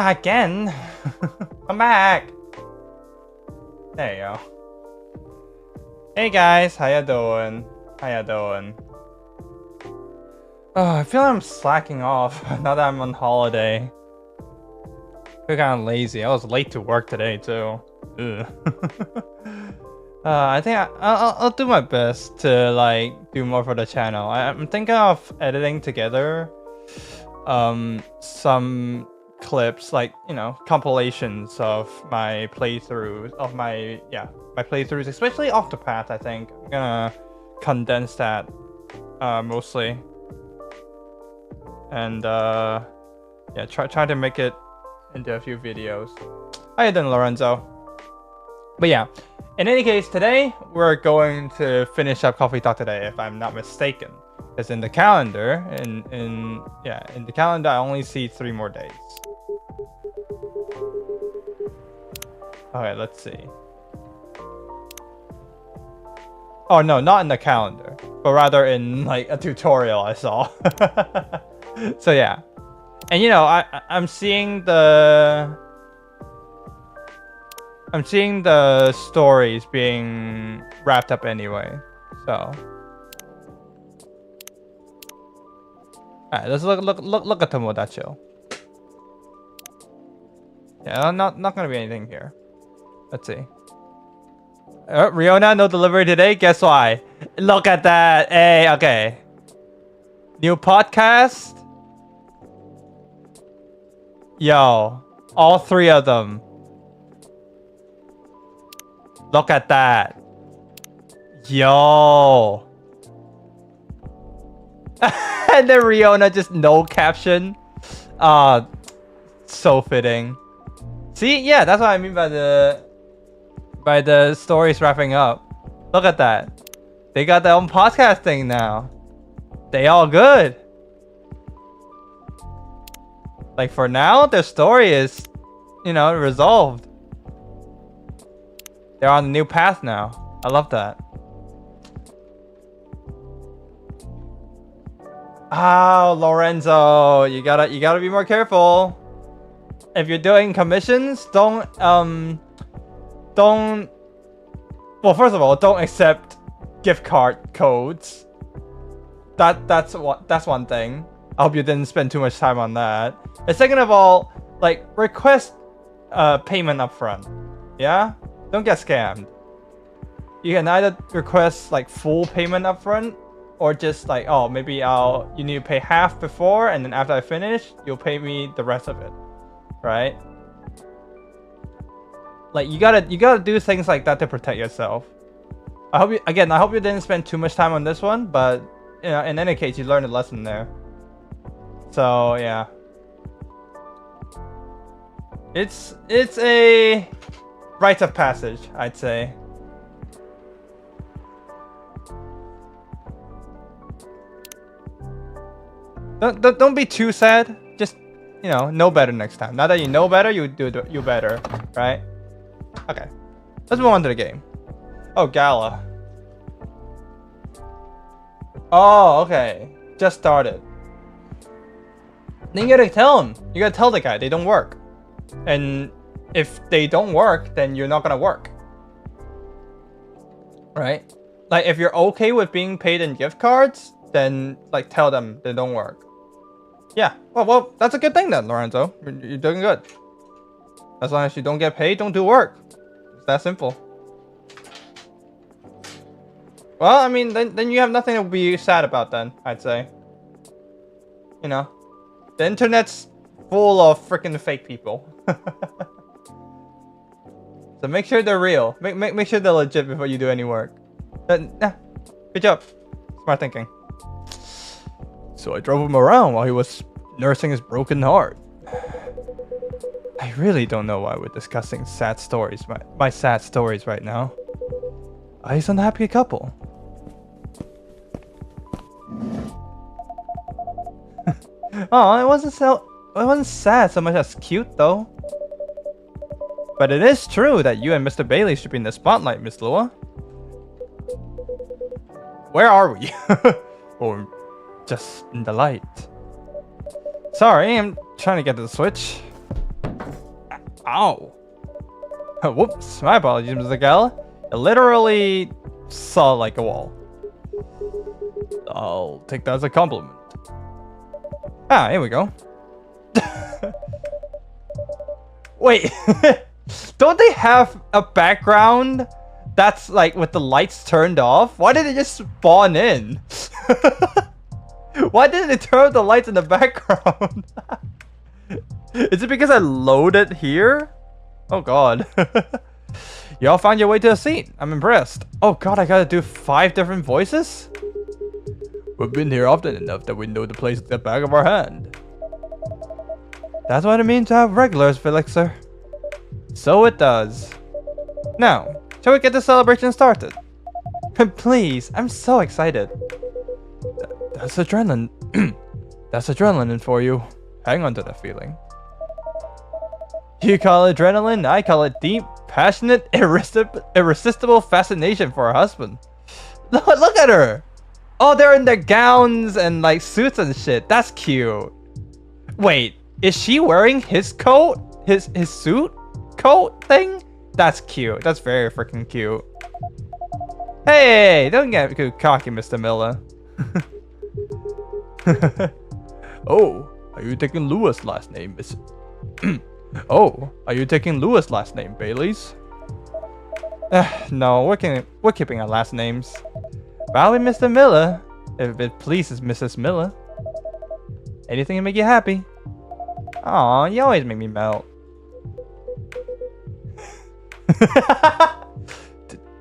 Again? Come back. There you go. Hey guys, how you doing? How you doing? Oh, I feel like I'm slacking off now that I'm on holiday. I feel kind of lazy. I was late to work today too. Ugh. I think I'll do my best to like do more for the channel. I'm thinking of editing together some clips, like, you know, compilations of my playthroughs my playthroughs, especially Octopath. I think I'm gonna condense that mostly, and yeah, try to make it into a few videos. How you doing, Lorenzo? But yeah, in any case, today we're going to finish up Coffee Talk today, if I'm not mistaken. Because in the calendar, in the calendar, I only see 3 more days. Okay, let's see. Oh no, not in the calendar, but rather in like a tutorial I saw. So yeah, and you know, I'm seeing the stories being wrapped up anyway. So alright, let's look at Tomodachi. Yeah, not gonna be anything here. Let's see. Riona, no delivery today. Guess why? Look at that. Hey, okay. New podcast. Yo, all 3 of them. Look at that. Yo. And then Riona just no caption. So fitting. See, yeah, that's what I mean by the stories wrapping up. Look at that. They got their own podcast thing now. They all good. Like for now, their story is, you know, resolved. They're on a new path now. I love that. Oh, Lorenzo, you gotta be more careful. If you're doing commissions, don't well, first of all, don't accept gift card codes. That's one thing. I hope you didn't spend too much time on that. And second of all, like, request payment upfront. Yeah? Don't get scammed. You can either request like full payment upfront, or just like, oh, maybe you need to pay half before, and then after I finish, you'll pay me the rest of it. Right? Like, you gotta do things like that to protect yourself. I hope you didn't spend too much time on this one, but you know, in any case, you learned a lesson there. So yeah, it's a rite of passage, I'd say. Don't be too sad. Just, you know better next time. Now that you know better, you better, right? Okay, let's move on to the game. Oh, Gala. Oh, okay. Just started. Then you gotta tell him. You gotta tell the guy they don't work. And if they don't work, then you're not gonna work. Right? Like, if you're okay with being paid in gift cards, then like tell them they don't work. Yeah. Well, that's a good thing then, Lorenzo. You're doing good. As long as you don't get paid, don't do work. It's that simple. Well, I mean, then you have nothing to be sad about then, I'd say. You know, the internet's full of freaking fake people. So make sure they're real. Make sure they're legit before you do any work. Good job. Smart thinking. So I drove him around while he was nursing his broken heart. I really don't know why we're discussing sad stories, my sad stories right now. He's an unhappy couple. Oh, it wasn't sad so much as cute though. But it is true that you and Mr. Bailey should be in the spotlight, Miss Lua. Where are we? Or just in the light? Sorry, I'm trying to get to the switch. Ow. Whoops, my apologies, Mr. Gell. It literally saw like a wall. I'll take that as a compliment. Ah, here we go. Wait, don't they have a background that's like with the lights turned off? Why did it just spawn in? Why didn't it turn off the lights in the background? Is it because I loaded here? Oh god. Y'all found your way to a seat. I'm impressed. Oh god, I gotta do 5 different voices? We've been here often enough that we know the place at the back of our hand. That's what it means to have regulars, Felixer. So it does. Now, shall we get the celebration started? Please, I'm so excited. That's adrenaline. That's adrenaline for you. Hang on to that feeling. You call it adrenaline, I call it deep, passionate, irresistible fascination for her husband. Look at her! Oh, they're in their gowns and like suits and shit. That's cute. Wait, is she wearing his coat? His suit coat thing? That's cute. That's very freaking cute. Hey, don't get too cocky, Mr. Miller. Oh, are you taking Lewis' last name, Miss? Oh, are you taking Lewis' last name, Bailey's? No, we're keeping our last names. Probably Mr. Miller, if it pleases Mrs. Miller. Anything to make you happy. Aw, you always make me melt.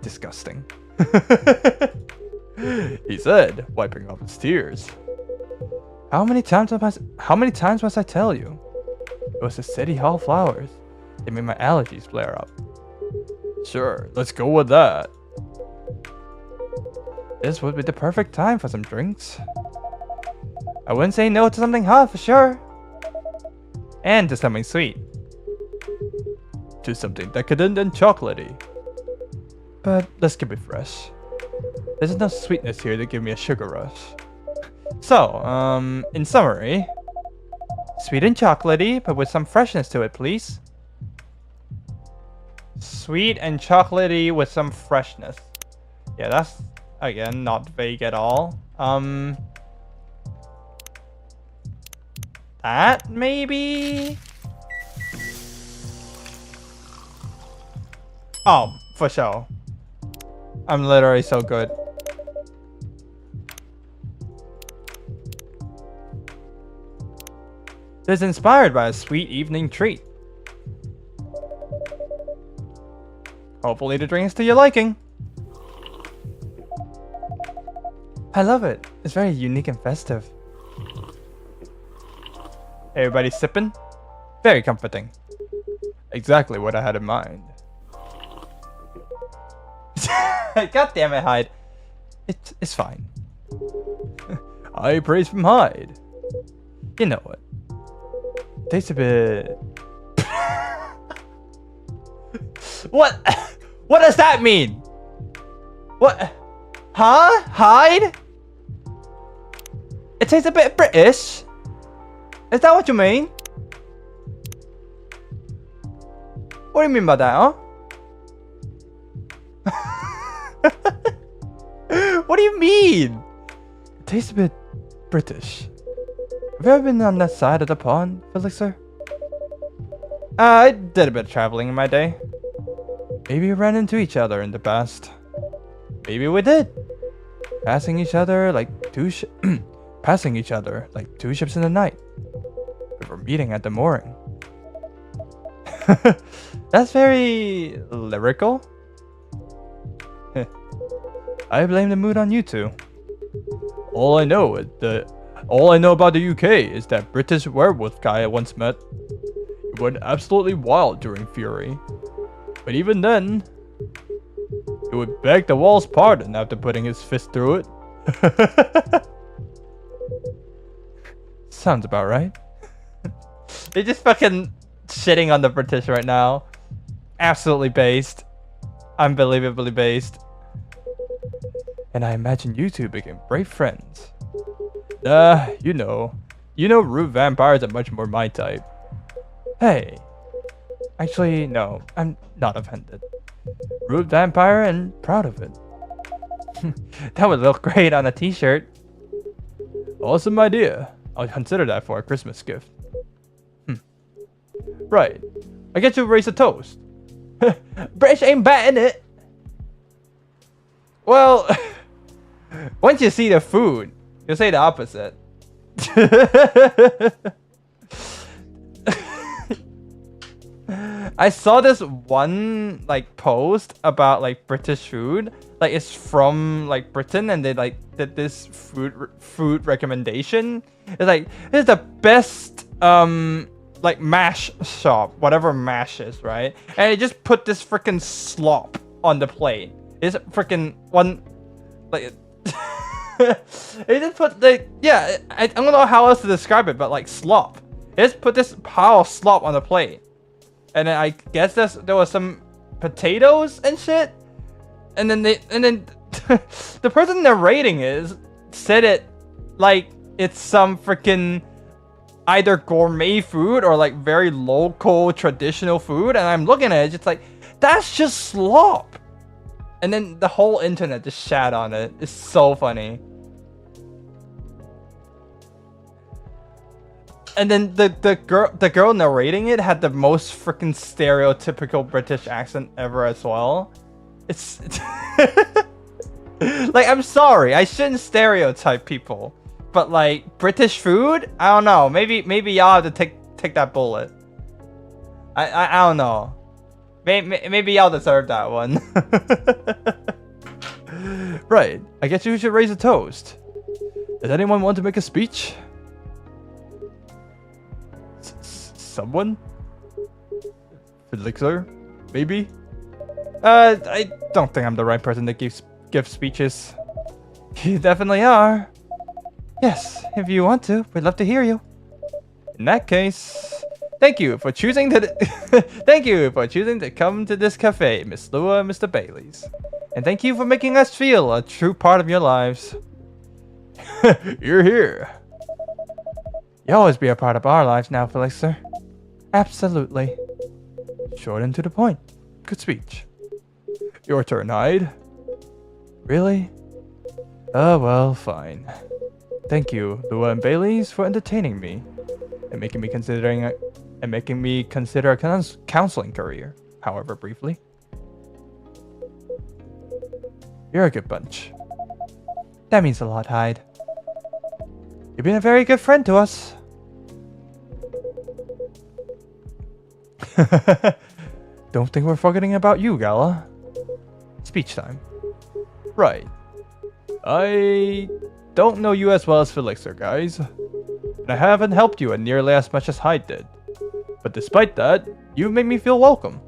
Disgusting. He said, wiping off his tears. How many times must I tell you? It was the City Hall flowers. They made my allergies flare up. Sure, let's go with that. This would be the perfect time for some drinks. I wouldn't say no to something hot for sure. And to something sweet. To something decadent and chocolatey. But let's keep it fresh. There's enough sweetness here to give me a sugar rush. So, in summary, sweet and chocolatey, but with some freshness to it, please. Sweet and chocolatey with some freshness. Yeah, that's, again, not vague at all. That, maybe? Oh, for sure. I'm literally so good. This is inspired by a sweet evening treat. Hopefully the drink's to your liking. I love it. It's very unique and festive. Everybody sipping? Very comforting. Exactly what I had in mind. God damn it, Hyde. It's fine. High praise from Hyde. You know what? Tastes a bit... What? What does that mean? What? Huh? Hyde? It tastes a bit British? Is that what you mean? What do you mean by that, huh? What do you mean? It tastes a bit British. Have you ever been on that side of the pond, Felixer? I did a bit of traveling in my day. Maybe we ran into each other in the past. Maybe we did. Passing each other like two ships in the night. Before meeting at the mooring. That's very lyrical. I blame the mood on you two. All I know about the UK is that British werewolf guy I once met. He went absolutely wild during Fury. But even then, he would beg the wall's pardon after putting his fist through it. Sounds about right. They're just fucking shitting on the British right now. Absolutely based. Unbelievably based. And I imagine you two became brave friends. You know root vampires are much more my type. Hey, Actually, no, I'm not offended. Rude vampire and proud of it. That would look great on a t-shirt. Awesome idea. I'll consider that for a Christmas gift. Right. I get to raise a toast. British ain't batting it. Well, once you see the food, you'll say the opposite. I saw this one like post about like British food. Like it's from like Britain, and they like did this food recommendation. It's like this is the best like mash shop, whatever mash is, right? And they just put this freaking slop on the plate. It's freaking one like they just put like, yeah, I don't know how else to describe it, but like slop. They just put this pile of slop on the plate. And then I guess there was some potatoes and shit. And then the person narrating said it like it's some freaking either gourmet food or like very local traditional food. And I'm looking at it just like, that's just slop. And then the whole internet just shat on it. It's so funny. And then the girl narrating it had the most freaking stereotypical British accent ever as well. It's like, I'm sorry, I shouldn't stereotype people, but like British food, I don't know. Maybe y'all have to take that bullet. I don't know. Maybe y'all deserve that one. Right. I guess you should raise a toast. Does anyone want to make a speech? Someone? Felixer? Maybe? I don't think I'm the right person to give speeches. You definitely are. Yes, if you want to, we'd love to hear you. In that case, thank you for choosing to thank you for choosing to come to this cafe, Miss Lua and Mr. Bailey's. And thank you for making us feel a true part of your lives. You're here. You'll always be a part of our lives now, Felixer. Absolutely. Short and to the point. Good speech. Your turn, Hyde. Really? Oh, well, fine. Thank you, Lua and Bailey's, for entertaining me and making me consider a counseling career, however briefly. You're a good bunch. That means a lot, Hyde. You've been a very good friend to us. Don't think we're forgetting about you, Gala. Speech time. Right. I don't know you as well as Felixer, guys. And I haven't helped you nearly as much as Hyde did. But despite that, you've made me feel welcome.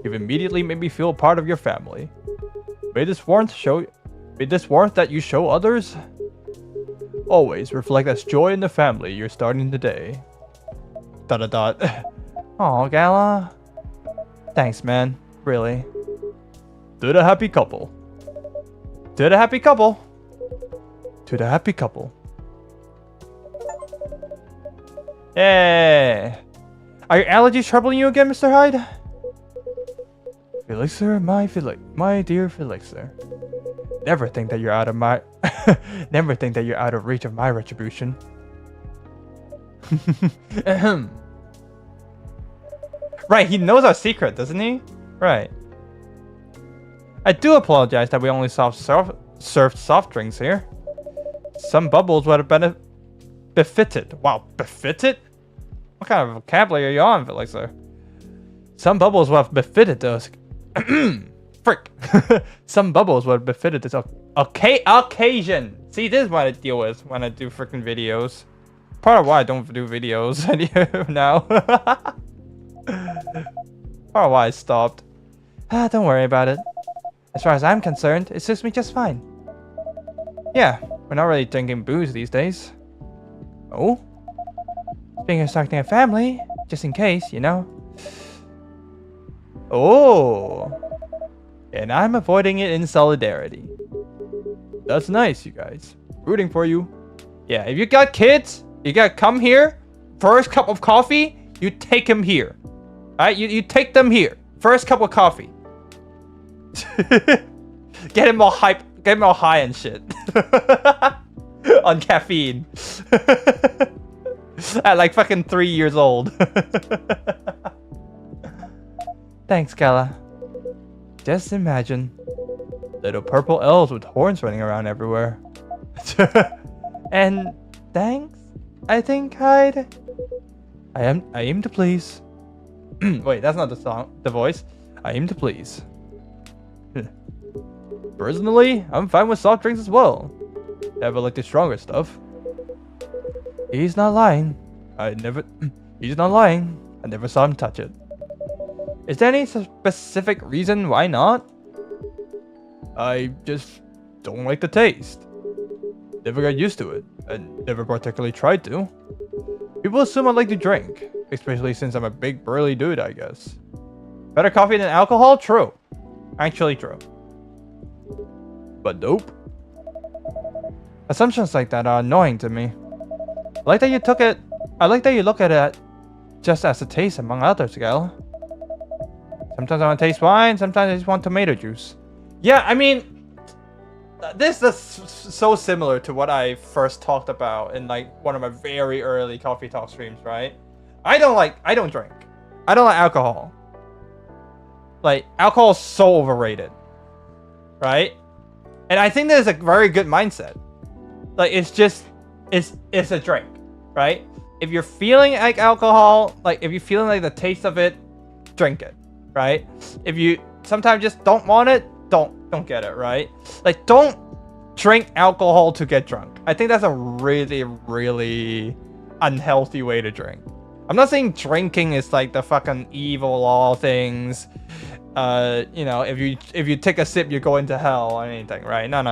You've immediately made me feel part of your family. May this warmth that you show others always reflect as joy in the family you're starting today. ... Aw, Gala. Thanks, man. Really. To the happy couple. To the happy couple. To the happy couple. Hey. Are your allergies troubling you again, Mr. Hyde? Felixer, my dear Felixer. Never think that you're out of my never think that you're out of reach of my retribution. Right, he knows our secret, doesn't he? Right. I do apologize that we only served soft drinks here. Some bubbles would have been befitted. Wow, befitted? What kind of vocabulary are you on, Felixer? Some bubbles would have befitted those. Frick. Some bubbles would have befitted this occasion. See, this is what I deal with when I do freaking videos. Part of why I don't do videos now. Part of why I stopped. Don't worry about it. As far as I'm concerned, it suits me just fine. Yeah, we're not really drinking booze these days. Oh? Speaking of starting a family, just in case, you know. Oh. And I'm avoiding it in solidarity. That's nice, you guys. Rooting for you. Yeah, if you got kids, you gotta come here. First cup of coffee, you take him here. Alright, you take them here. First cup of coffee. Get him all hype, get him all high and shit. On caffeine. At like fucking 3 years old. Thanks, Gala. Just imagine little purple elves with horns running around everywhere. And thanks, I think I aim to please. Wait, that's not the song, the voice. I aim to please. Personally, I'm fine with soft drinks as well. Never like the stronger stuff. He's not lying. He's not lying. I never saw him touch it. Is there any specific reason why not? I just don't like the taste. Never got used to it, and never particularly tried to. People assume I like to drink, especially since I'm a big burly dude, I guess. Better coffee than alcohol? True. Actually true. But nope. Assumptions like that are annoying to me. I like that you look at it just as a taste among others, gal. Sometimes I want to taste wine, sometimes I just want tomato juice. Yeah, I mean, this is so similar to what I first talked about in like one of my very early Coffee Talk streams, right? I don't drink. I don't like alcohol. Like, alcohol is so overrated, right? And I think there's a very good mindset. Like, it's a drink, right? If you're feeling like alcohol, like if you're feeling like the taste of it, drink it, right? If you sometimes just don't want it, don't get it, right? Like, don't drink alcohol to get drunk. I think that's a really, really unhealthy way to drink. I'm not saying drinking is like the fucking evil law things. You know, if you take a sip, you go into hell or anything, right? No.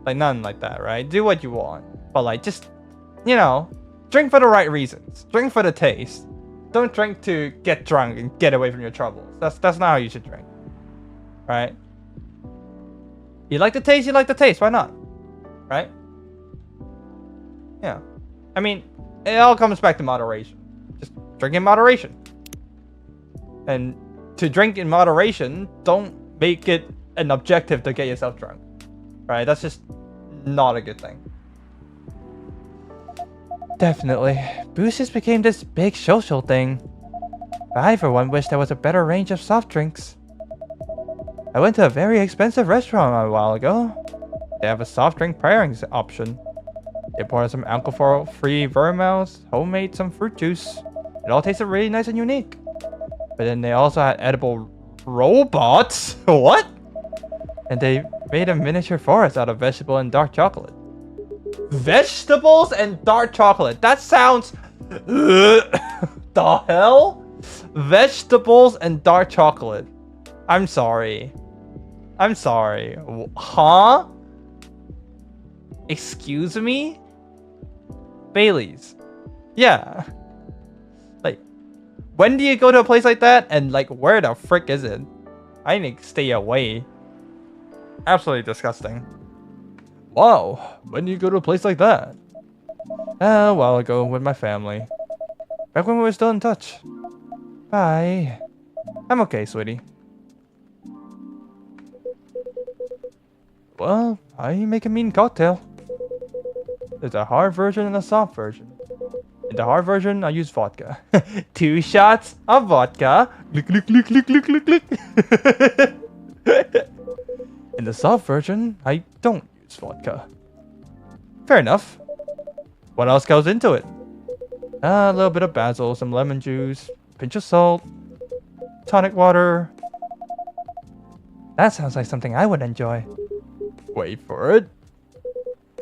Like, nothing like that, right? Do what you want. But like, just, you know, drink for the right reasons. Drink for the taste. Don't drink to get drunk and get away from your troubles. That's not how you should drink. Right? You like the taste, you like the taste. Why not? Right? Yeah. I mean, it all comes back to moderation. Just drink in moderation. And to drink in moderation, don't make it an objective to get yourself drunk. Right? That's just not a good thing. Definitely. Booze just became this big social thing. I, for one, wish there was a better range of soft drinks. I went to a very expensive restaurant a while ago. They have a soft drink pairing option. They poured some alcohol-free vermouths, homemade some fruit juice. It all tasted really nice and unique. But then they also had edible robots. What? And they made a miniature forest out of vegetable and dark chocolate. Vegetables and dark chocolate. That sounds... the hell? Vegetables and dark chocolate. I'm sorry. I'm sorry. Huh? Excuse me? Bailey's. Yeah. Like, when do you go to a place like that? And like, where the frick is it? I need to stay away. Absolutely disgusting. Wow, when do you go to a place like that? A while ago with my family. Back when we were still in touch. Bye. I'm okay, sweetie. Well, I make a mean cocktail. There's a hard version and a soft version. In the hard version, I use vodka. 2 shots of vodka. Lick, lick, lick, lick, lick, lick, lick. In the soft version, I don't use vodka. Fair enough. What else goes into it? A little bit of basil, some lemon juice, pinch of salt, tonic water. That sounds like something I would enjoy. Wait for it.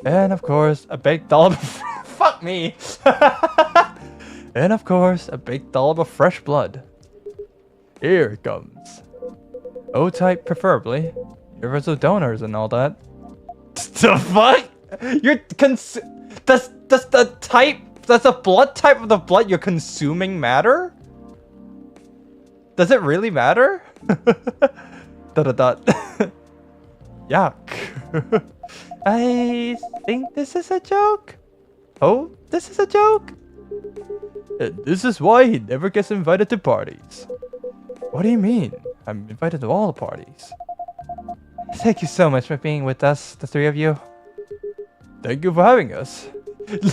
And of course, a baked dollop of... Fuck me! And of course, a baked dollop of fresh blood. Here it comes. O-type preferably. Universal donors and all that. The fuck? Does the blood type of the blood you're consuming matter? Does it really matter? Yuck. I think this is a joke. Oh, this is a joke? And this is why he never gets invited to parties. What do you mean? I'm invited to all the parties. Thank you so much for being with us, the three of you. Thank you for having us.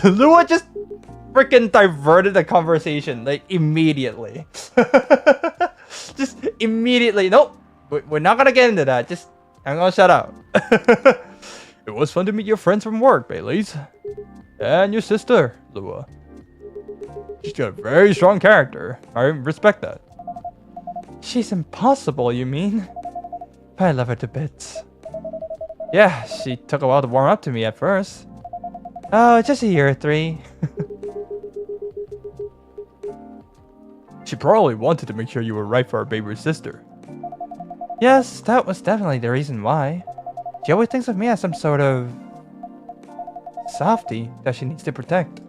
Lua just freaking diverted the conversation, like, immediately. Just immediately. Nope. We're not gonna get into that. Just, I'm gonna shut up. It was fun to meet your friends from work, Baileys. And your sister, Lua. She's got a very strong character. I respect that. She's impossible, you mean? I love her to bits. Yeah, she took a while to warm up to me at first. Oh, just a year or 3. She probably wanted to make sure you were right for her baby sister. Yes, that was definitely the reason why. She always thinks of me as some sort of softie that she needs to protect.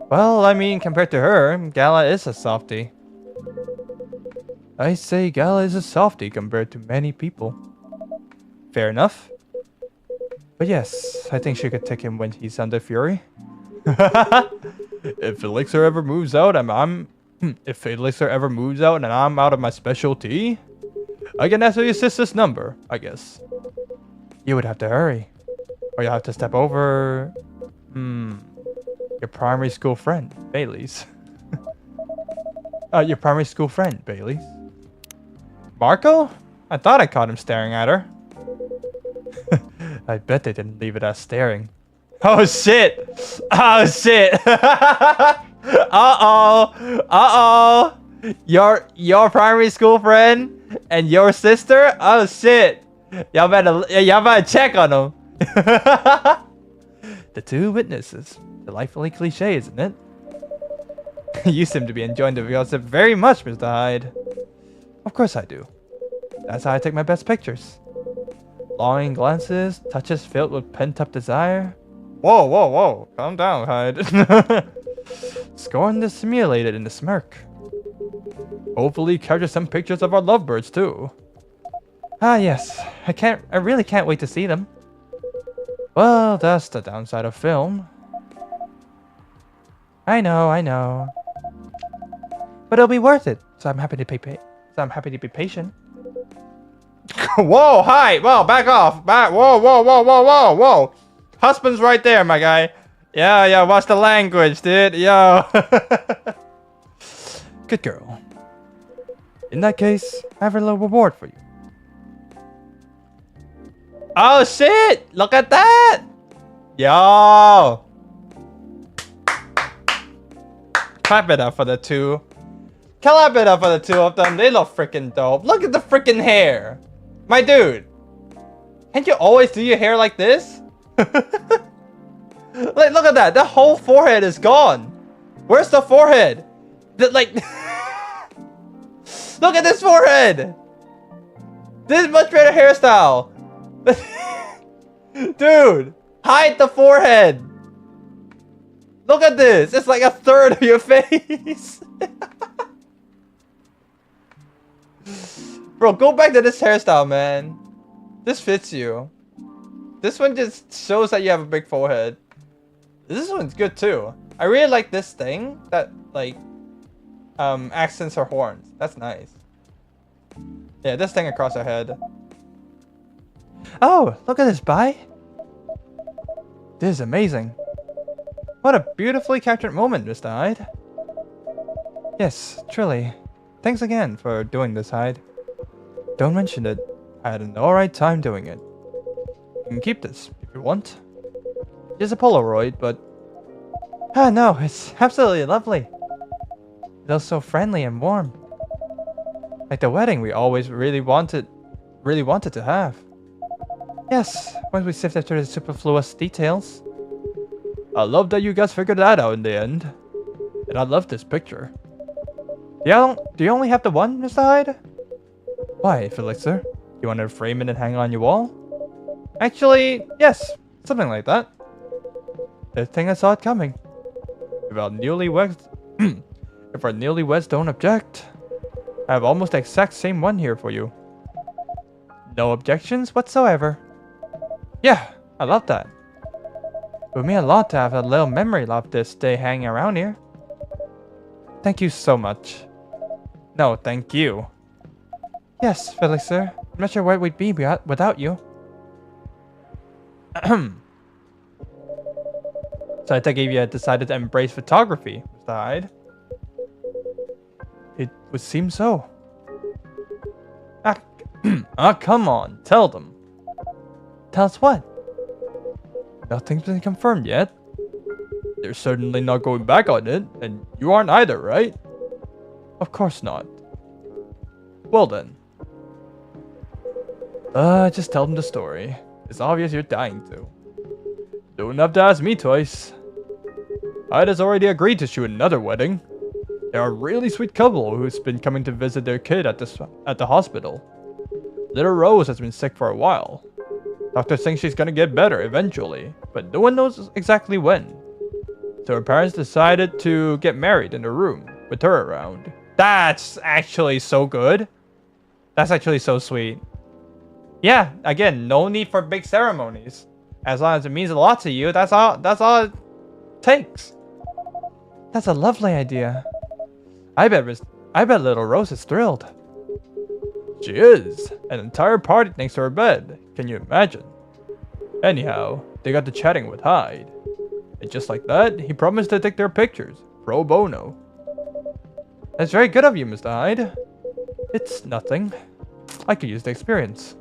Well, I mean, compared to her, Gala is a softie. I say Gala is a softie compared to many people. Fair enough. But yes, I think she could take him when he's under fury. If Elixir ever moves out and I'm out of my specialty, I can ask for your sister's number, I guess. You would have to hurry. Or you'll have to step over... your primary school friend, Bailey's. Your primary school friend, Bailey's. Marco? I thought I caught him staring at her. I bet they didn't leave it as staring. Oh shit! Oh shit! Uh-oh! Uh-oh! Your primary school friend and your sister? Oh shit! Y'all better check on them. The two witnesses. Delightfully cliche, isn't it? You seem to be enjoying the gossip very much, Mr. Hyde. Of course I do. That's how I take my best pictures. Longing glances, touches filled with pent-up desire. Whoa, whoa, whoa. Calm down, Hyde. Scorn is simulated in the smirk. Hopefully capture some pictures of our lovebirds too. Ah yes, I really can't wait to see them. Well, that's the downside of film. I know. But it'll be worth it, so I'm happy to be patient. Whoa, hi! Whoa, back off! Whoa! Husband's right there, my guy. Yeah, watch the language, dude. Yo. Good girl. In that case, I have a little reward for you. Oh shit! Look at that! Yo! Clap it up for the two. Clap it up for the two of them. They look freaking dope. Look at the freaking hair. My dude. Can't you always do your hair like this? Like, look at that. The whole forehead is gone. Where's the forehead? Like... Look at this forehead. This is much better hairstyle. Dude. Hide the forehead. Look at this. It's like a third of your face. Bro, go back to this hairstyle, man. This fits you. This one just shows that you have a big forehead. This one's good too. I really like this thing that like accents her horns. That's nice. Yeah, this thing across her head. Oh, look at this, Bai. This is amazing. What a beautifully captured moment, Mr. Hyde. Yes, truly. Thanks again for doing this, Hyde. Don't mention it. I had an alright time doing it. You can keep this if you want. It's a Polaroid, but... Ah, no, it's absolutely lovely. It feels so friendly and warm. Like the wedding we always really wanted to have. Yes, once we sifted through the superfluous details. I love that you guys figured that out in the end. And I love this picture. Do you only have the one, Mr. Hyde? Why, Felixer? You want to frame it and hang it on your wall? Actually, yes. Something like that. Good thing I saw it coming. If our newlyweds don't object, I have almost the exact same one here for you. No objections whatsoever. Yeah, I love that. It would mean a lot to have a little memory of this day hanging around here. Thank you so much. No, thank you. Yes, Felix, sir. I'm not sure where we'd be without you. So I take it you decided to embrace photography, Mr. Hyde. It would seem so. Come on, tell them. Tell us what? Nothing's been confirmed yet. They're certainly not going back on it, and you aren't either, right? Of course not. Well then. Just tell them the story. It's obvious you're dying to. Don't have to ask me twice. Hyde has already agreed to shoot another wedding. They're a really sweet couple who's been coming to visit their kid at the hospital. Little Rose has been sick for a while. Doctors think she's gonna get better eventually, but no one knows exactly when. So her parents decided to get married in the room with her around. That's actually so good. That's actually so sweet. Yeah, again, no need for big ceremonies. As long as it means a lot to you, that's all it takes. That's a lovely idea. I bet little Rose is thrilled. She is. An entire party next to her bed. Can you imagine? Anyhow, they got to chatting with Hyde. And just like that, he promised to take their pictures. Pro bono. That's very good of you, Mr. Hyde. It's nothing. I could use the experience.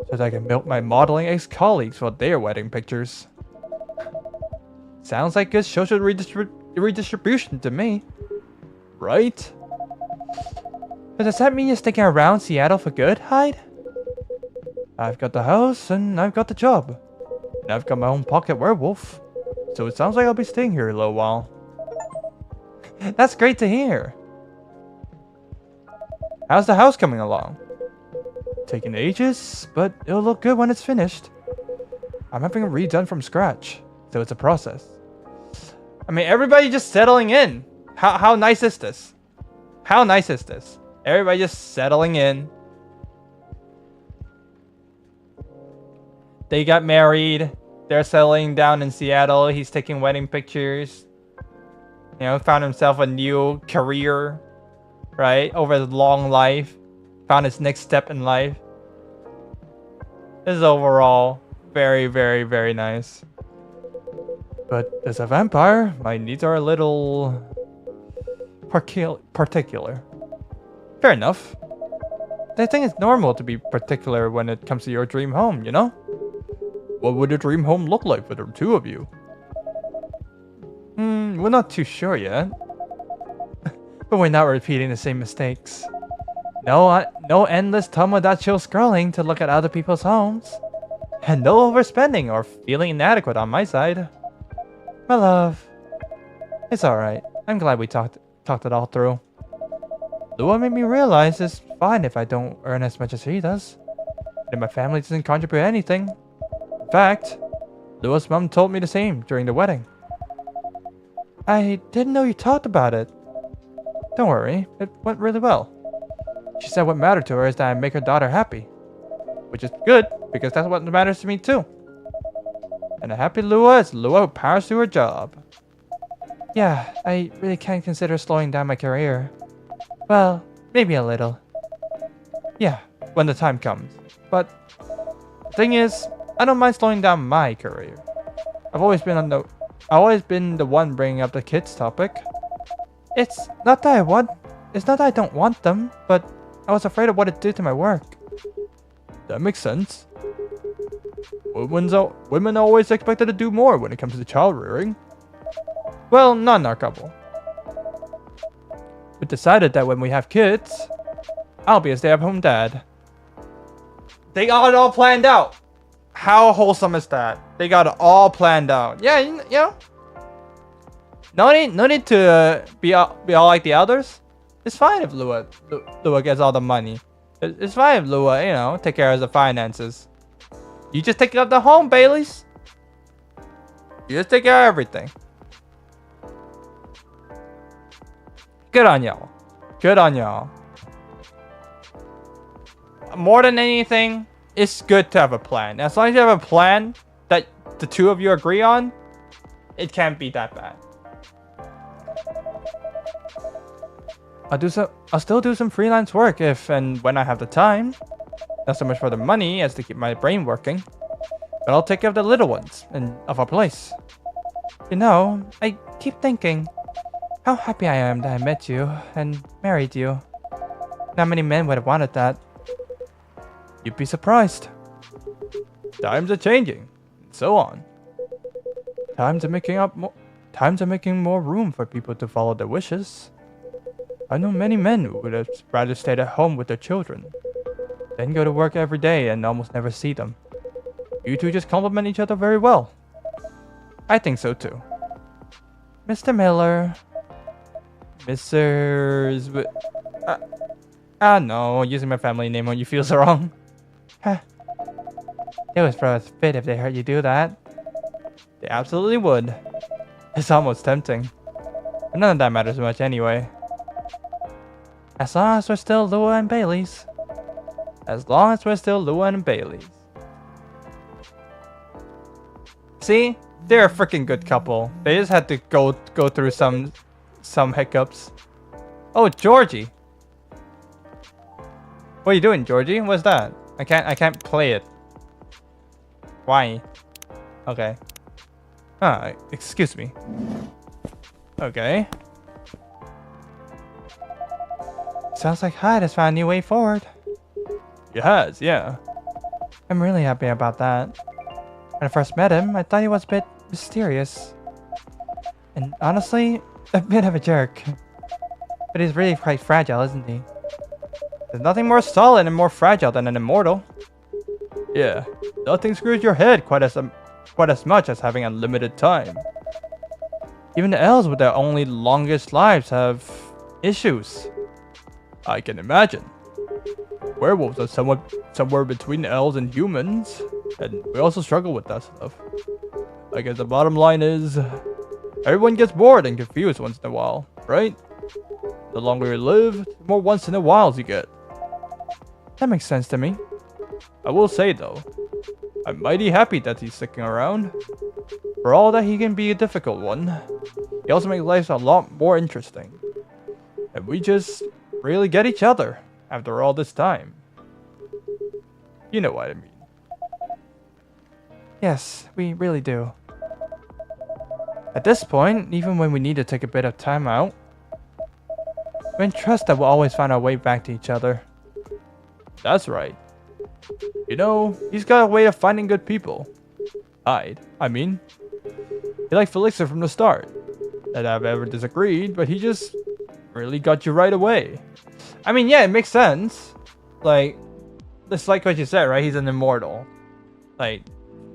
So that I can milk my modeling ex-colleagues for their wedding pictures. Sounds like good social redistribution to me. Right? But does that mean you're sticking around Seattle for good, Hyde? I've got the house, and I've got the job. And I've got my own pocket werewolf. So it sounds like I'll be staying here a little while. That's great to hear. How's the house coming along? Taking ages, but it'll look good when it's finished. I'm having it redone from scratch, so it's a process. I mean, everybody just settling in. How nice is this? How nice is this? Everybody just settling in. They got married. They're settling down in Seattle. He's taking wedding pictures. You know, found himself a new career, right? Over his long life. Found his next step in life. This is overall very, very, very nice. But as a vampire, my needs are a little particular. Fair enough. I think it's normal to be particular when it comes to your dream home, you know? What would a dream home look like for the two of you? We're not too sure yet. But we're not repeating the same mistakes. No endless Tomodachi scrolling to look at other people's homes. And no overspending or feeling inadequate on my side. My love. It's alright. I'm glad we talked it all through. Lua made me realize it's fine if I don't earn as much as he does. And my family doesn't contribute anything. In fact, Lua's mom told me the same during the wedding. I didn't know you talked about it. Don't worry, it went really well. She said what mattered to her is that I make her daughter happy. Which is good, because that's what matters to me too. And a happy Lua is Lua who powers through her job. Yeah, I really can't consider slowing down my career. Well, maybe a little. Yeah, when the time comes. But the thing is, I don't mind slowing down my career. I've always been the one bringing up the kids topic. It's not that I don't want them, but I was afraid of what it'd do to my work. That makes sense. Women are always expected to do more when it comes to child rearing. Well, not in our couple. We decided that when we have kids, I'll be a stay-at-home dad. They got it all planned out. How wholesome is that? They got it all planned out. Yeah, you know. No need to be all like the others. It's fine if Lua gets all the money. It's fine if Lua, you know, take care of the finances. You just take care of the home, Baileys. You just take care of everything. Good on y'all. Good on y'all. More than anything, it's good to have a plan. As long as you have a plan that the two of you agree on, it can't be that bad. I'll still do some freelance work if and when I have the time. Not so much for the money as to keep my brain working, but I'll take care of the little ones and of our place. You know, I keep thinking how happy I am that I met you and married you. Not many men would have wanted that. You'd be surprised. Times are changing, and so on. Times are making more room for people to follow their wishes. I know many men who would have rather stayed at home with their children than go to work every day and almost never see them. You two just complement each other very well. I think so too. Mr. Miller. No, using my family name when you feel so wrong. Huh. It was for a fit if they heard you do that. They absolutely would. It's almost tempting. But none of that matters much anyway. As long as we're still Lua and Bailey's. As long as we're still Lua and Bailey's. See? They're a freaking good couple. They just had to go through some hiccups. Oh, Georgie. What are you doing, Georgie? What's that? I can't play it. Why? Okay. Excuse me. Okay. Sounds like Hyde has found a new way forward. He has, yeah. I'm really happy about that. When I first met him, I thought he was a bit mysterious. And honestly, a bit of a jerk. But he's really quite fragile, isn't he? There's nothing more solid and more fragile than an immortal. Yeah, nothing screws your head quite as much as having unlimited time. Even the elves with their only longest lives have issues. I can imagine. Werewolves are somewhere between elves and humans, and we also struggle with that stuff. I guess the bottom line is, everyone gets bored and confused once in a while, right? The longer you live, the more once in a whiles you get. That makes sense to me. I will say though, I'm mighty happy that he's sticking around. For all that he can be a difficult one, he also makes life a lot more interesting. And we just really get each other after all this time. You know what I mean. Yes, we really do. At this point, even when we need to take a bit of time out, we can trust that we'll always find our way back to each other. That's right. You know, he's got a way of finding good people. I mean, he liked Felixer from the start. Not that I've ever disagreed, but he just really got you right away. I mean, yeah, it makes sense. Like, it's like what you said, right? He's an immortal. Like,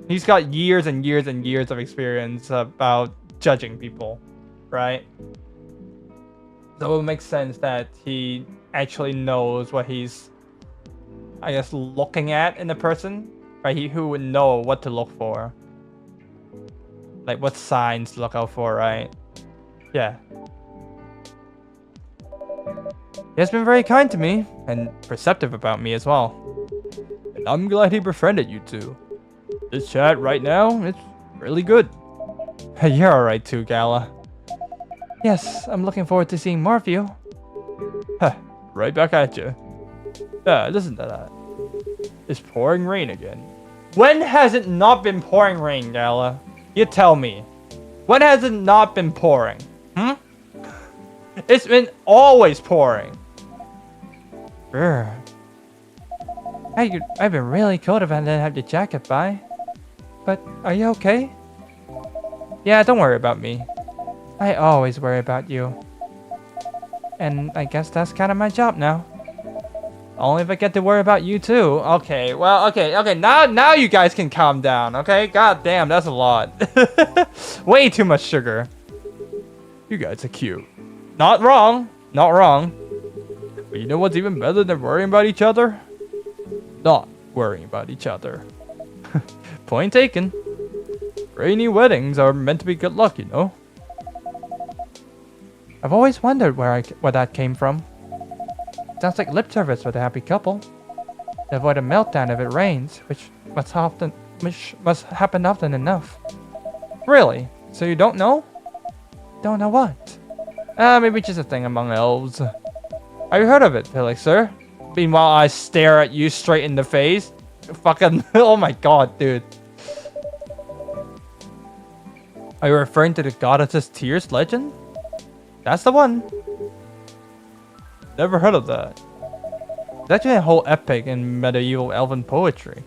he's got years and years and years of experience about judging people, right? So it makes sense that he actually knows what he's, I guess, looking at in a person, right? Who would know what to look for. Like, what signs to look out for, right? Yeah. He has been very kind to me, and perceptive about me as well. And I'm glad he befriended you two. This chat right now, it's really good. You're alright too, Gala. Yes, I'm looking forward to seeing more of you. Right back at you. Listen to that. It's pouring rain again. When has it not been pouring rain, Gala? You tell me. When has it not been pouring? It's been always pouring. I've been really cold if I didn't have your jacket by. But are you okay? Yeah, don't worry about me. I always worry about you. And I guess that's kind of my job now. Only if I get to worry about you too. Okay, well, okay. Now you guys can calm down, okay? God damn, that's a lot. Way too much sugar. You guys are cute. Not wrong. Not wrong. But you know what's even better than worrying about each other? Not worrying about each other. Point taken. Rainy weddings are meant to be good luck, you know? I've always wondered where that came from. Sounds like lip service for the happy couple. To avoid a meltdown if it rains, which which must happen often enough. Really? So you don't know? Don't know what? Maybe just a thing among elves. Have you heard of it, Felix, sir? Meanwhile, I stare at you straight in the face. Fucking, oh my god, dude. Are you referring to the Goddess's Tears legend? That's the one. Never heard of that. It's actually a whole epic in medieval elven poetry.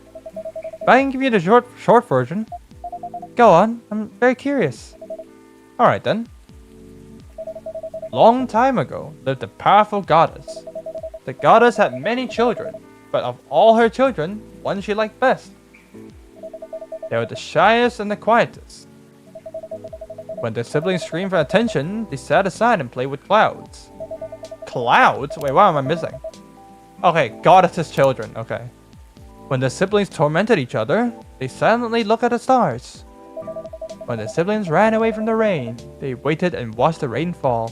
But I can give you the short version. Go on, I'm very curious. Alright then. Long time ago lived a powerful goddess. The goddess had many children, but of all her children, one she liked best. They were the shyest and the quietest. When their siblings screamed for attention, they sat aside and played with clouds. Clouds? Wait, what am I missing? Okay, goddess's children, okay. When the siblings tormented each other, they silently looked at the stars. When the siblings ran away from the rain, they waited and watched the rain fall.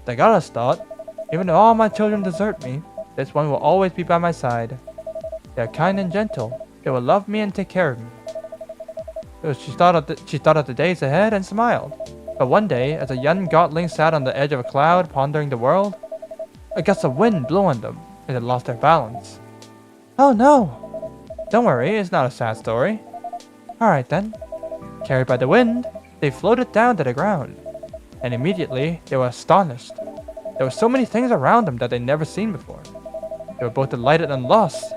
The goddess thought, even though all my children desert me, this one will always be by my side. They are kind and gentle. They will love me and take care of me. So she thought of the days ahead and smiled. But one day, as a young godling sat on the edge of a cloud pondering the world, a gust of wind blew on them, and they lost their balance. Oh no! Don't worry, it's not a sad story. Alright then. Carried by the wind, they floated down to the ground. And immediately, they were astonished. There were so many things around them that they'd never seen before. They were both delighted and lost,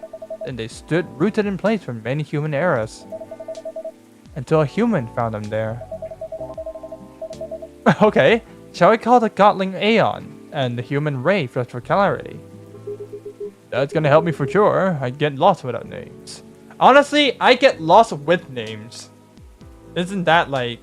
and they stood rooted in place for many human eras. Until a human found them there. Okay, shall we call the godling Aeon, and the human Ray for clarity? That's gonna help me for sure. I get lost without names. Honestly, I get lost with names. Isn't that like...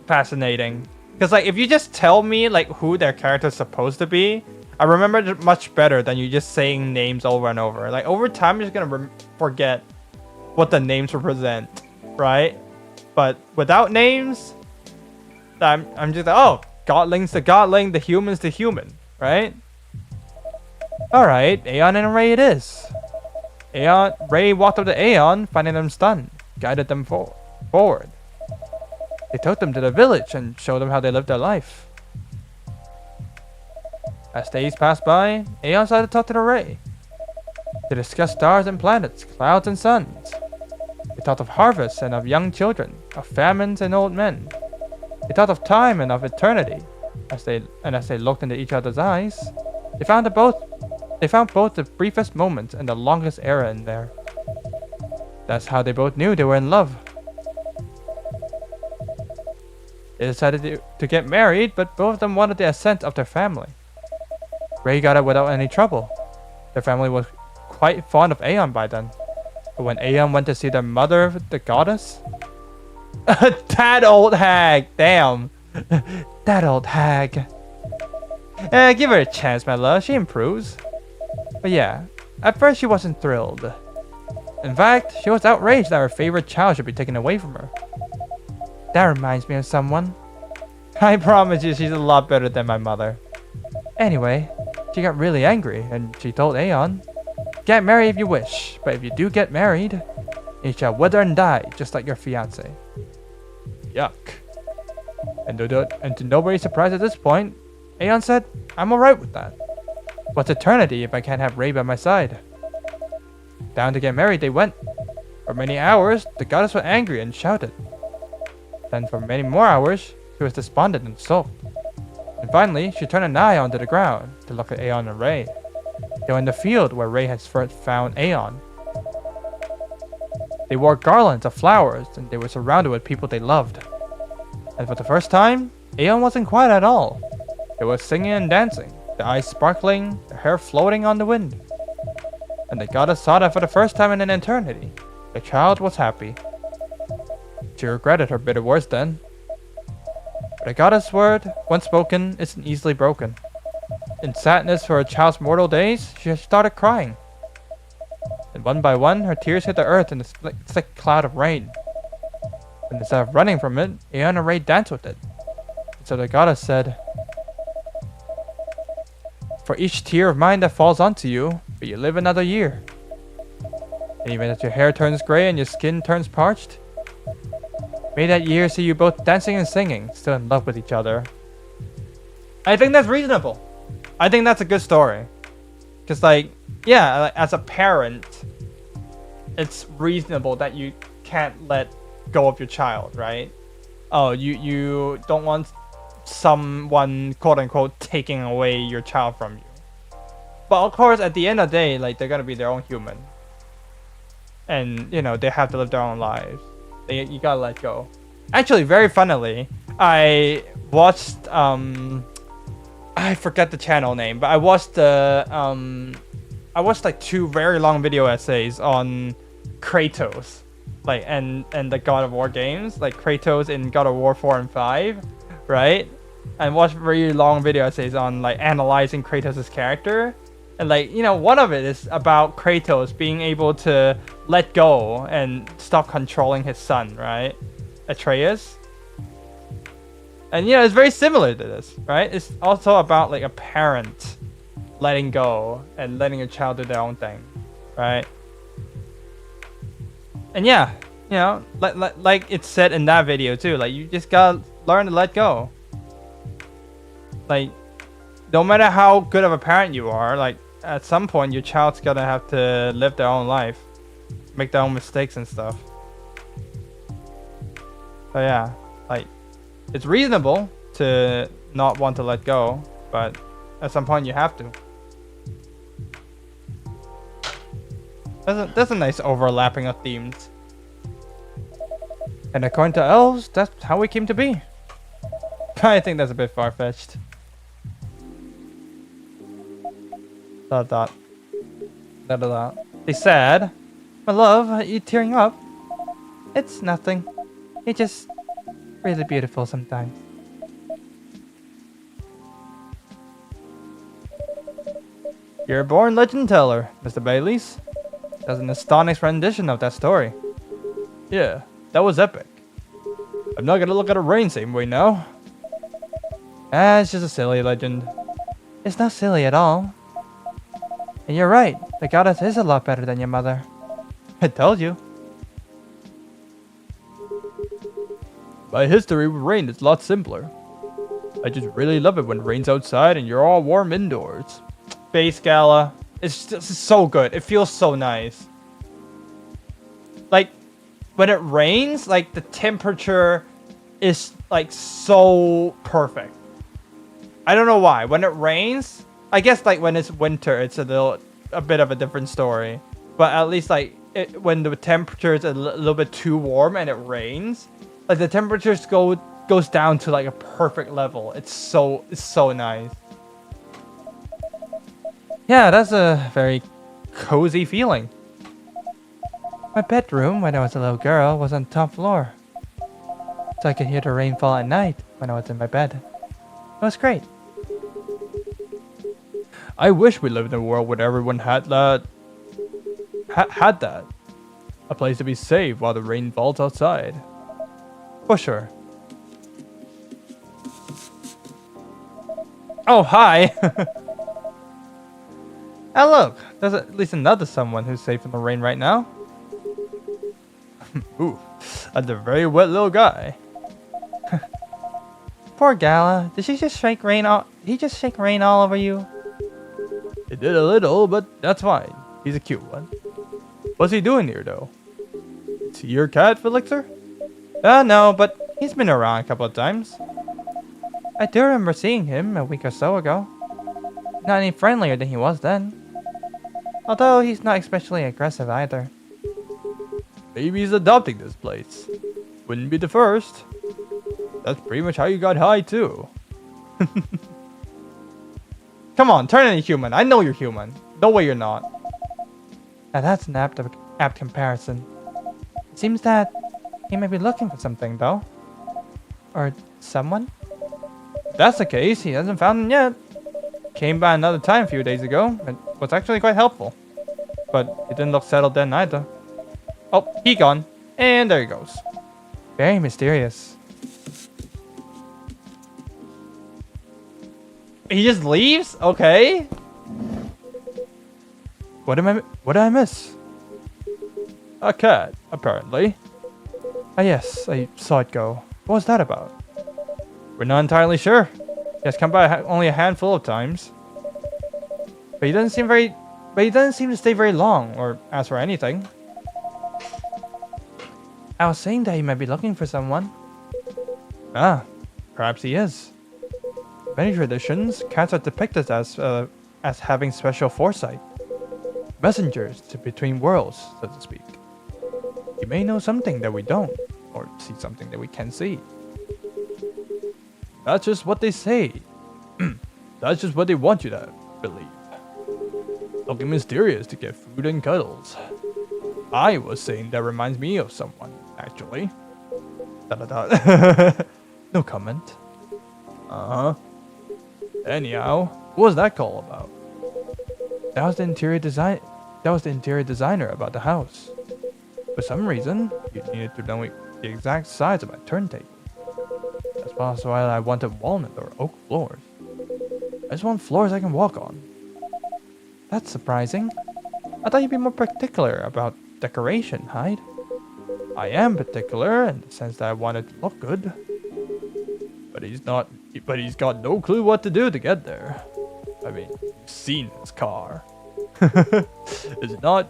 fascinating? Because like, if you just tell me like who their character's supposed to be, I remember it much better than you just saying names over and over. Like, over time, I'm just gonna forget what the names represent, right? But without names, I'm just like, oh, godling's the godling, the human's the human, right? Alright, Aeon and Ray it is. Ray walked up to Aeon, finding them stunned, guided them forward. They took them to the village and showed them how they lived their life. As days passed by, Aeon started to talk to the Ray. They discussed stars and planets, clouds and suns. They talked of harvests and of young children, of famines and old men. They thought of time and of eternity. As they looked into each other's eyes, they found both the briefest moments and the longest era in there. That's how they both knew they were in love. They decided to get married, but both of them wanted the assent of their family. Ray got it without any trouble. Their family was quite fond of Aeon by then. But when Aeon went to see their mother, the goddess... That old hag! Damn! That old hag. Give her a chance, my love. She improves. But yeah, at first she wasn't thrilled. In fact, she was outraged that her favorite child should be taken away from her. That reminds me of someone. I promise you she's a lot better than my mother. Anyway, she got really angry and she told Aeon, get married if you wish, but if you do get married, you shall wither and die just like your fiancé. Yuck. And to nobody's surprise at this point, Aeon said, I'm alright with that. What's eternity if I can't have Ray by my side? Down to get married they went. For many hours, the goddess was angry and shouted. Then for many more hours, she was despondent and sulked. And finally, she turned an eye onto the ground to look at Aeon and Ray. They were in the field where Ray had first found Aeon. They wore garlands of flowers and they were surrounded with people they loved. And for the first time, Aeon wasn't quiet at all. They were singing and dancing, their eyes sparkling, their hair floating on the wind. And the goddess saw that for the first time in an eternity, the child was happy. She regretted her bitter words then. But a goddess' word, once spoken, isn't easily broken. In sadness for her child's mortal days, she started crying. And one by one, her tears hit the earth in a thick cloud of rain. And instead of running from it, Aeon and Ray danced with it. And so the goddess said, for each tear of mine that falls onto you, but you live another year. And even as your hair turns gray and your skin turns parched. May that year see you both dancing and singing, still in love with each other. I think that's reasonable. I think that's a good story. Because, like, yeah, like, as a parent, it's reasonable that you can't let go of your child, right? Oh, you don't want someone, quote-unquote, taking away your child from you. But, of course, at the end of the day, like, they're gonna be their own human. And, you know, they have to live their own lives. You gotta let go. Actually, very funnily, I watched, I forget the channel name, but I watched like 2 very long video essays on Kratos, like and the God of War games, like Kratos in God of War 4 and 5, right? And watched very long video essays on like analyzing Kratos' character, and like, you know, one of it is about Kratos being able to let go and stop controlling his son, right, Atreus. And you know, it's very similar to this, right? It's also about like a parent letting go and letting a child do their own thing, right? And yeah, you know, like it's said in that video too, like you just gotta learn to let go. Like, no matter how good of a parent you are, like at some point your child's gonna have to live their own life, make their own mistakes and stuff. So yeah, like, it's reasonable to not want to let go, but at some point you have to. That's a nice overlapping of themes. And according to elves, that's how we came to be. I think that's a bit far-fetched. Dot. They said, "My love, are you tearing up?" "It's nothing. You're just really beautiful sometimes." You're a born legend teller, Mr. Baileys. That's an astonishing rendition of that story. Yeah, that was epic. I'm not gonna look at a rain same way now. It's just a silly legend. It's not silly at all. And you're right, the goddess is a lot better than your mother. I told you. My history with rain is a lot simpler. I just really love it when it rains outside and you're all warm indoors. Space Gala. It's just so good. It feels so nice. Like, when it rains, like, the temperature is, like, so perfect. I don't know why. When it rains, I guess, like, when it's winter, it's a bit of a different story. But at least, like, when the temperature is a little bit too warm and it rains, like, the temperatures goes down to, like, a perfect level. It's so nice. Yeah, that's a very cozy feeling. My bedroom, when I was a little girl, was on the top floor. So I could hear the rain fall at night when I was in my bed. It was great. I wish we lived in a world where everyone had that. Had that. A place to be safe while the rain falls outside. For sure. Oh, hi! Oh look, there's at least another someone who's safe in the rain right now. Ooh, that's a very wet little guy. Poor Gala, did she just shake rain all? He just shake rain all over you? It did a little, but that's fine. He's a cute one. What's he doing here though? Is he your cat, Felixer? No, but he's been around a couple of times. I do remember seeing him a week or so ago. Not any friendlier than he was then. Although he's not especially aggressive either. Maybe he's adopting this place. Wouldn't be the first. That's pretty much how you got high too. Come on, turn into human. I know you're human. No way you're not. Now that's an apt comparison. It seems that he may be looking for something though. Or someone? If that's the case, he hasn't found him yet. Came by another time a few days ago. It was actually quite helpful. But he didn't look settled then either. Oh, he gone. And there he goes. Very mysterious. He just leaves? Okay. What did I miss? A cat, apparently. Ah yes, I saw it go. What was that about? We're not entirely sure. He has come by only a handful of times. But he doesn't seem to stay very long or ask for anything. I was saying that he might be looking for someone. Ah, perhaps he is. In many traditions, cats are depicted as having special foresight. Messengers between worlds, so to speak. He may know something that we don't, or see something that we can't see. That's just what they say. That's just what they want you to believe. Looking mysterious to get food and cuddles. I was saying that reminds me of someone, actually. No comment. Anyhow, what was that call about? That was the interior designer about the house. For some reason, you needed to know the exact size of my turntable. That's also why I wanted walnut or oak floors. I just want floors I can walk on. That's surprising. I thought you'd be more particular about decoration, Hyde. I am particular in the sense that I want it to look good. But he's got no clue what to do to get there. I mean, you've seen his car. It's not,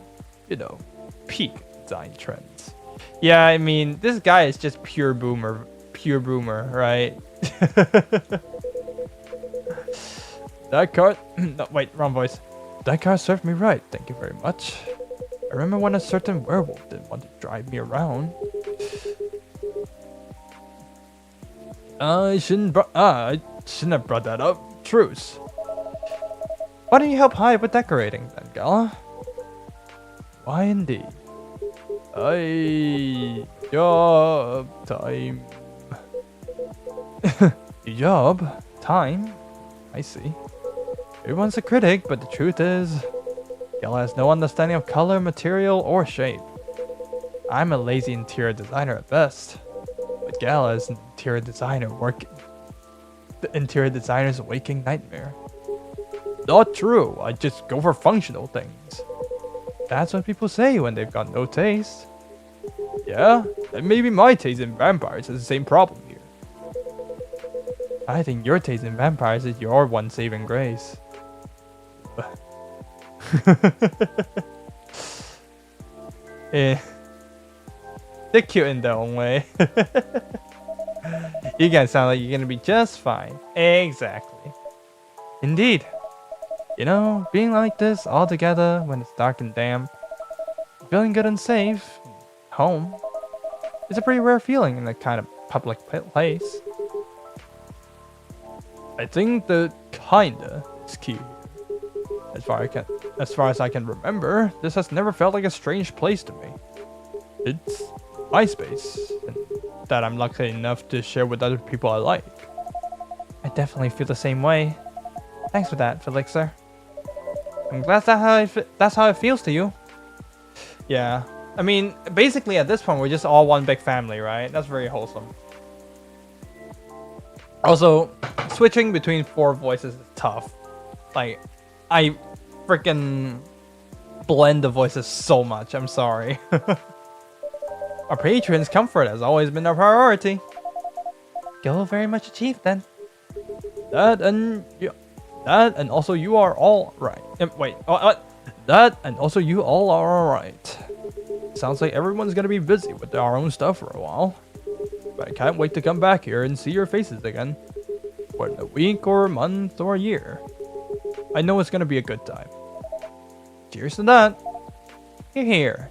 peak design trends. Yeah, I mean, this guy is just pure boomer, right? That car, no, wait, wrong voice. That car served me right, thank you very much. I remember when a certain werewolf didn't want to drive me around. I shouldn't have brought that up. Truce. Why don't you help Hyde with decorating then, Gala? Why indeed. Job time. Job time? I see. Everyone's a critic, but the truth is, Gala has no understanding of color, material, or shape. I'm a lazy interior designer at best, but Gala is an interior designer the interior designer's waking nightmare. Not true, I just go for functional things. That's what people say when they've got no taste. Yeah, and maybe my taste in vampires has the same problem here. I think your taste in vampires is your one saving grace. They're cute in their own way. You guys sound like you're gonna be just fine. Exactly. Indeed. Being like this all together when it's dark and damp, feeling good and safe, home, is a pretty rare feeling in that kind of public place. I think the kinda is key. As far as I can remember, this has never felt like a strange place to me. It's my space, and that I'm lucky enough to share with other people I like. I definitely feel the same way. Thanks for that, Felixer. I'm glad that's how it feels to you. Yeah, I mean, basically at this point we're just all one big family, right? That's very wholesome. Also, switching between 4 voices is tough. Like, I freaking blend the voices so much. I'm sorry. Our patrons' comfort has always been our priority. Goal very much achieved then. That and also you are all right. Wait, what? That and also you all are alright. Sounds like everyone's gonna be busy with our own stuff for a while. But I can't wait to come back here and see your faces again. For a week or a month or a year. I know it's gonna be a good time. Cheers to that. You're here.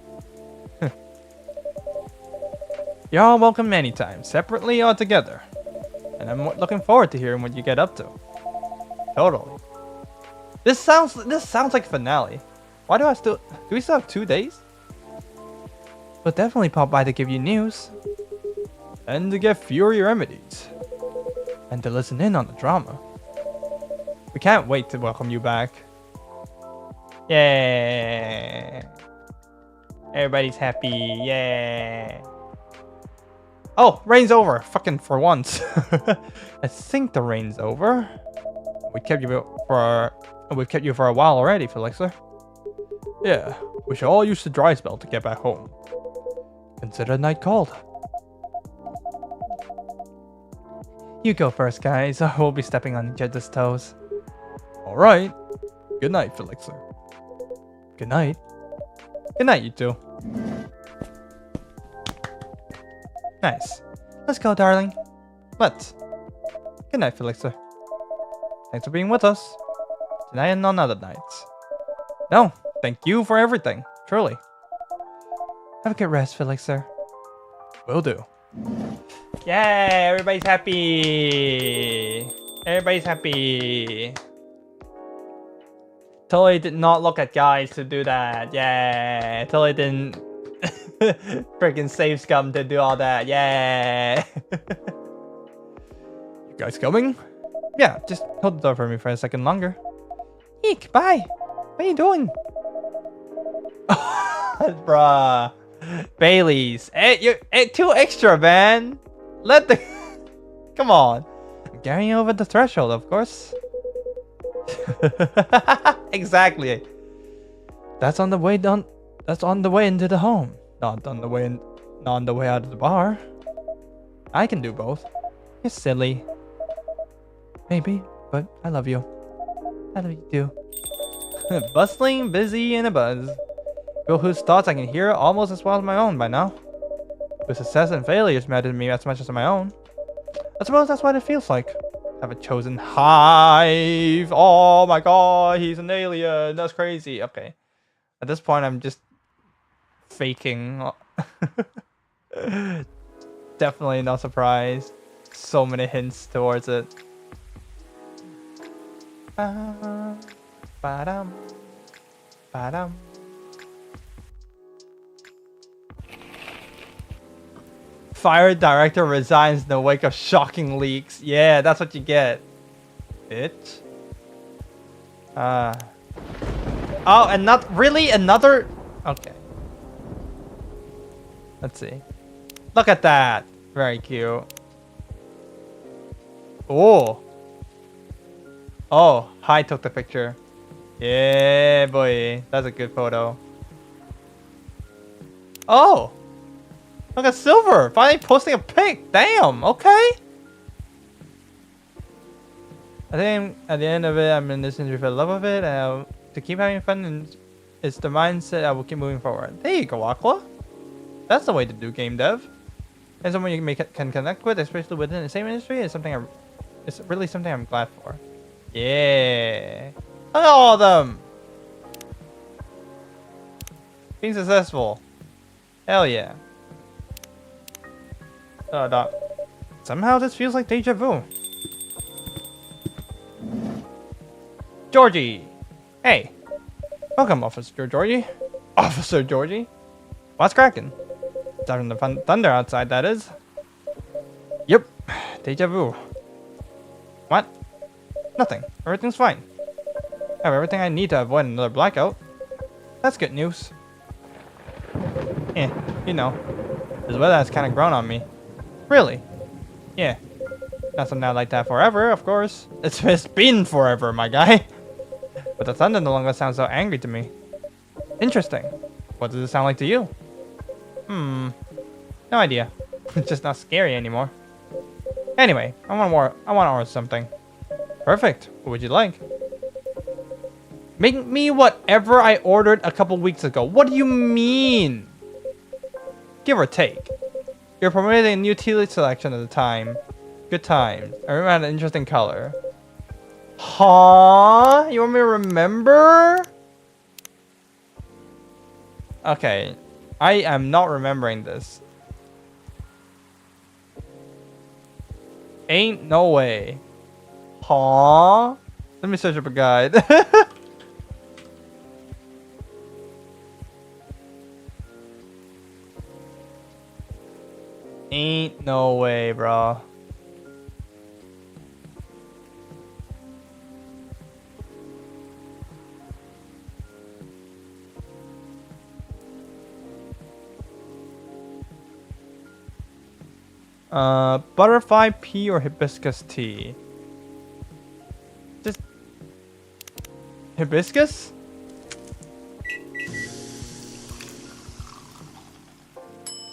You're all welcome anytime, separately or together. And I'm looking forward to hearing what you get up to. Totally. This sounds like finale. Why do we still have 2 days? We'll definitely pop by to give you news. And to get Fury remedies. And to listen in on the drama. We can't wait to welcome you back. Yeah. Everybody's happy. Yeah. Oh, rain's over. Fucking for once. I think the rain's over. We've kept you for a while already, Felixer. Yeah, We should all use the dry spell to get back home. Consider night called. You go first, guys. I will be stepping on each other's toes. Alright. Good night, Felixer. Good night. Good night, you two. Nice. Let's go, darling. Let's. Good night, Felixer. Thanks for being with us. Tonight and on other nights. No, thank you for everything. Truly. Have a good rest, Felixer. Will do. Yay, everybody's happy. Everybody's happy. Totally did not look at guys to do that. Yeah, totally didn't freaking save scum to do all that. Yeah. You guys coming? Yeah, just hold the door for me for a second longer. Eek, bye. What are you doing? Bruh. Bailey's. You're too extra, man. Let the... Come on. I'm carrying over the threshold, of course. Exactly. That's on the way down. That's on the way into the home. Not on the way in, not on the way out of the bar. I can do both. You're silly. Maybe, but I love you. I love you too. Bustling, busy, and a buzz. People whose thoughts I can hear almost as well as my own by now. With success and failures matter to me as much as my own. I suppose that's what it feels like. Have a chosen hive. Oh my god, he's an alien. That's crazy. Okay. At this point, I'm just faking. Definitely not surprised. So many hints towards it. Ba-dum. Ba-dum. Fire director resigns in the wake of shocking leaks. Yeah, that's what you get. Bitch. Oh, and not really another... Okay. Let's see. Look at that. Very cute. Oh. Oh, Hai took the picture. Yeah, boy. That's a good photo. Oh. Look at Silver. Finally posting a pic. Damn. Okay. I think at the end of it, I'm in this industry for the love of it. And to keep having fun, and it's the mindset I will keep moving forward. There you go, Aqua. That's the way to do game dev. And someone you can connect with, especially within the same industry, is something it's really something I'm glad for. Yeah. Look at all of them. Being successful. Hell yeah. Doc. Somehow this feels like deja vu. Georgie. Hey. Welcome, Officer Georgie. Officer Georgie. What's cracking? Starting the thunder outside, that is. Yep. Deja vu. What? Nothing. Everything's fine. I have everything I need to avoid another blackout. That's good news. You know. This weather has kind of grown on me. Really? Yeah. Not something I'd like to have forever, of course. It's been forever, my guy. But the thunder no longer sounds so angry to me. Interesting. What does it sound like to you? No idea. It's just not scary anymore. Anyway, I want to order something. Perfect. What would you like? Make me whatever I ordered a couple weeks ago. What do you mean? Give or take. You're promoting a new tea selection at the time. Good times. I remember it had an interesting color. Huh? You want me to remember? Okay. I am not remembering this. Ain't no way. Huh? Let me search up a guide. Ain't no way, bro. Butterfly pea or hibiscus tea? Just hibiscus?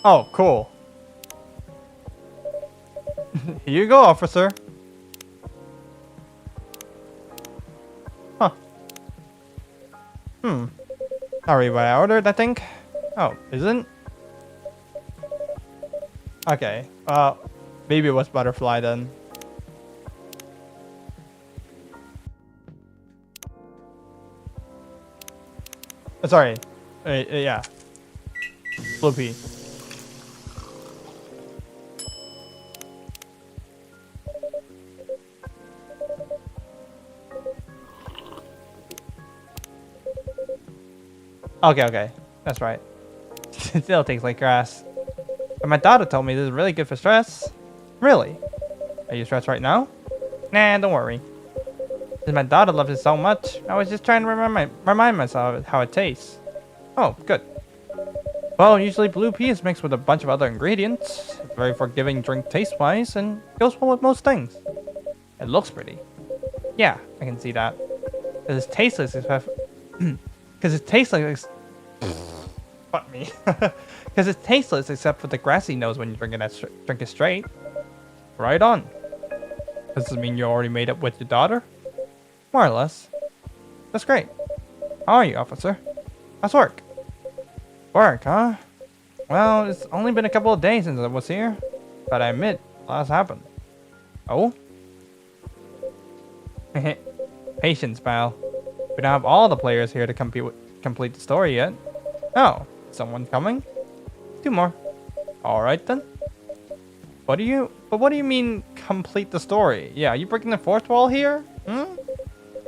Oh, cool. Here you go, officer. Huh. Sorry, what I ordered, I think. Oh, isn't? Okay. Maybe it was butterfly then. Sorry. Yeah. Blue pea. Okay. That's right. It still tastes like grass. But my daughter told me this is really good for stress. Really? Are you stressed right now? Nah, don't worry. Since my daughter loves it so much, I was just trying to remind myself how it tastes. Oh, good. Well, usually blue pea is mixed with a bunch of other ingredients. It's a very forgiving drink taste-wise and goes well with most things. It looks pretty. Yeah, I can see that. Because it's tasteless except... Because it's tasteless... Fuck me. Because it's tasteless except for the grassy nose when you drink it straight. Right on. Does this mean you already made up with your daughter? More or less. That's great. How are you, officer? How's work? Work, huh? Well, it's only been a couple of days since I was here. But I admit, a lot's happened. Oh? Patience, pal. We don't have all the players here to complete the story yet. Oh, someone coming? 2 more. Alright then. What do you mean complete the story? Yeah, are you breaking the fourth wall here?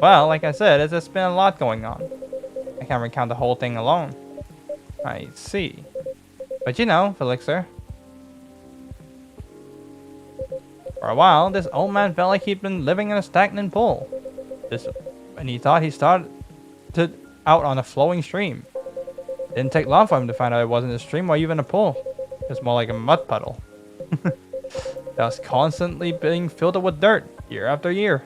Well, like I said, there's just been a lot going on. I can't recount the whole thing alone. I see. But you know, Felixer. For a while, this old man felt like he'd been living in a stagnant pool. And he thought he started out on a flowing stream. It didn't take long for him to find out it wasn't a stream or even a pool. It was more like a mud puddle. That was constantly being filled up with dirt, year after year.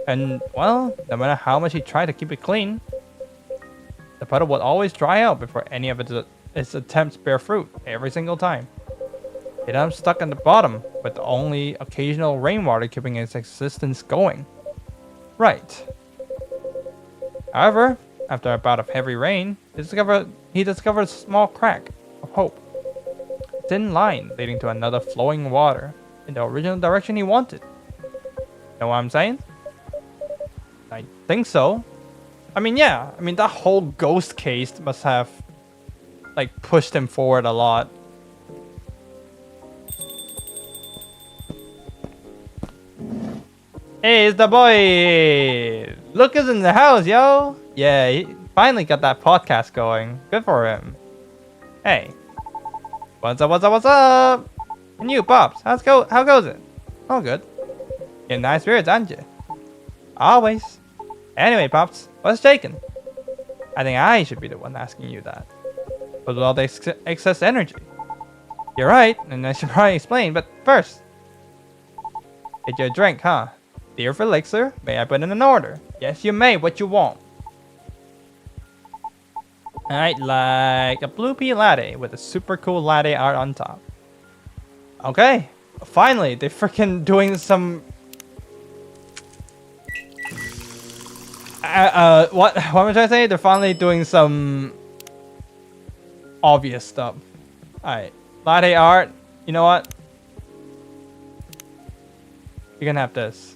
And, well, no matter how much he tried to keep it clean, the puddle would always dry out before any of its attempts bear fruit, every single time. It ended up stuck on the bottom, with only occasional rainwater keeping its existence going. Right. However, after a bout of heavy rain, he discovered a small crack of hope. A thin line leading to another flowing water in the original direction he wanted. Know what I'm saying? I think so. I mean, yeah. I mean, that whole ghost case must have, like, pushed him forward a lot. Hey, it's the boy! Lucas in the house, yo! Yeah, he finally got that podcast going. Good for him. Hey. What's up? And you, Pops, how goes it? All good. You're in nice spirits, aren't you? Always. Anyway, Pops, what's shaking? I think I should be the one asking you that. With all the excess energy. You're right, and I should probably explain, but first. Get your drink, huh? Dear Felixer, may I put in an order? Yes, you may. What you want? I'd like a blue pea latte with a super cool latte art on top. Okay. Finally, they're freaking doing some... what am I trying to say? They're finally doing some... obvious stuff. Alright. Latte art. You know what? You're gonna have this.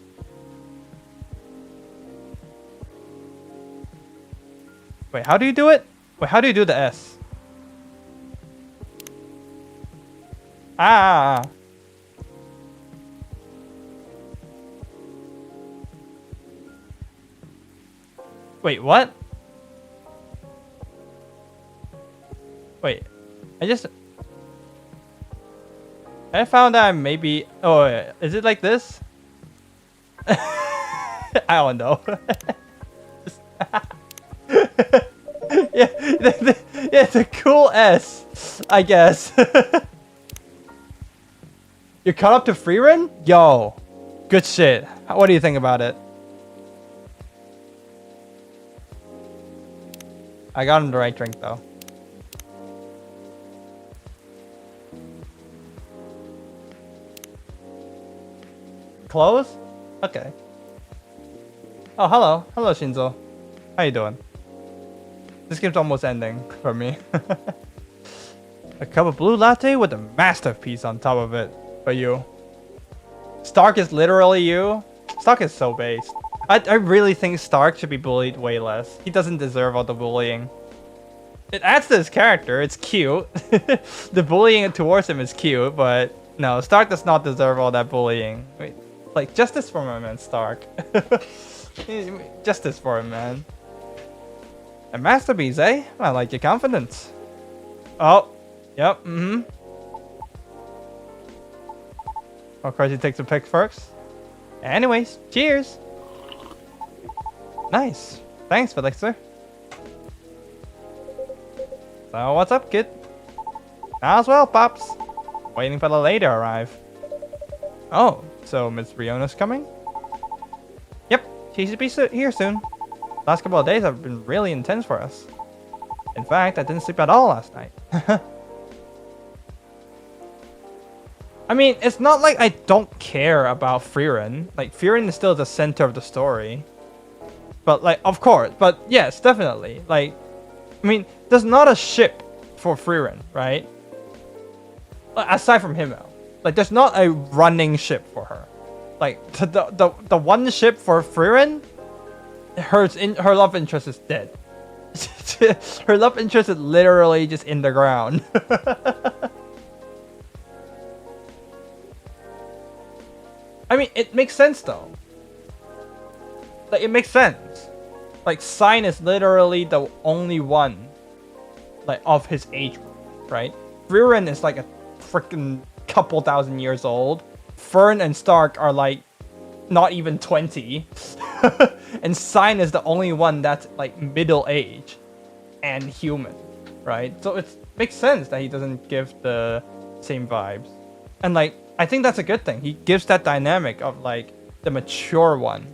Wait, how do you do it? Wait, how do you do the S? Ah. Wait, what? Wait, I found that maybe... Oh, is it like this? I don't know. Yeah, it's a cool S, I guess. You're caught up to Frieren? Yo, good shit. What do you think about it? I got him the right drink though. close? Okay. Oh, hello. Hello, Shinzo. How you doing? This game's almost ending for me. A cup of blue latte with a masterpiece on top of it for you. Stark is literally you? Stark is so based. I really think Stark should be bullied way less. He doesn't deserve all the bullying. It adds to his character. It's cute. The bullying towards him is cute, but no, Stark does not deserve all that bullying. Wait, like, justice for my man, Stark. Justice for him, man. A masterpiece, eh? I like your confidence. Oh, yep, Of course, he takes a pick first. Anyways, cheers. Nice. Thanks, Felixer. So, what's up, kid? As well, Pops. Waiting for the lady to arrive. Oh, so Miss Riona's coming? Yep, she should be here soon. Last couple of days have been really intense for us. In fact, I didn't sleep at all last night. I mean, it's not like I don't care about Frieren. Like, Frieren is still the center of the story. But, like, of course. But, yes, definitely. Like, I mean, there's not a ship for Frieren, right? Aside from Himmel. Like, there's not a running ship for her. Like, the one ship for Frieren, her love interest is dead. Her love interest is literally just in the ground. I mean, it makes sense though. Like, it makes sense. Like, Sign is literally the only one, like, of his age group, right? Frieren is like a freaking couple thousand years old. Fern and Stark are like not even 20. And Sign is the only one that's like middle age and human, right? So it makes sense that he doesn't give the same vibes. And like, I think that's a good thing. He gives that dynamic of like the mature one.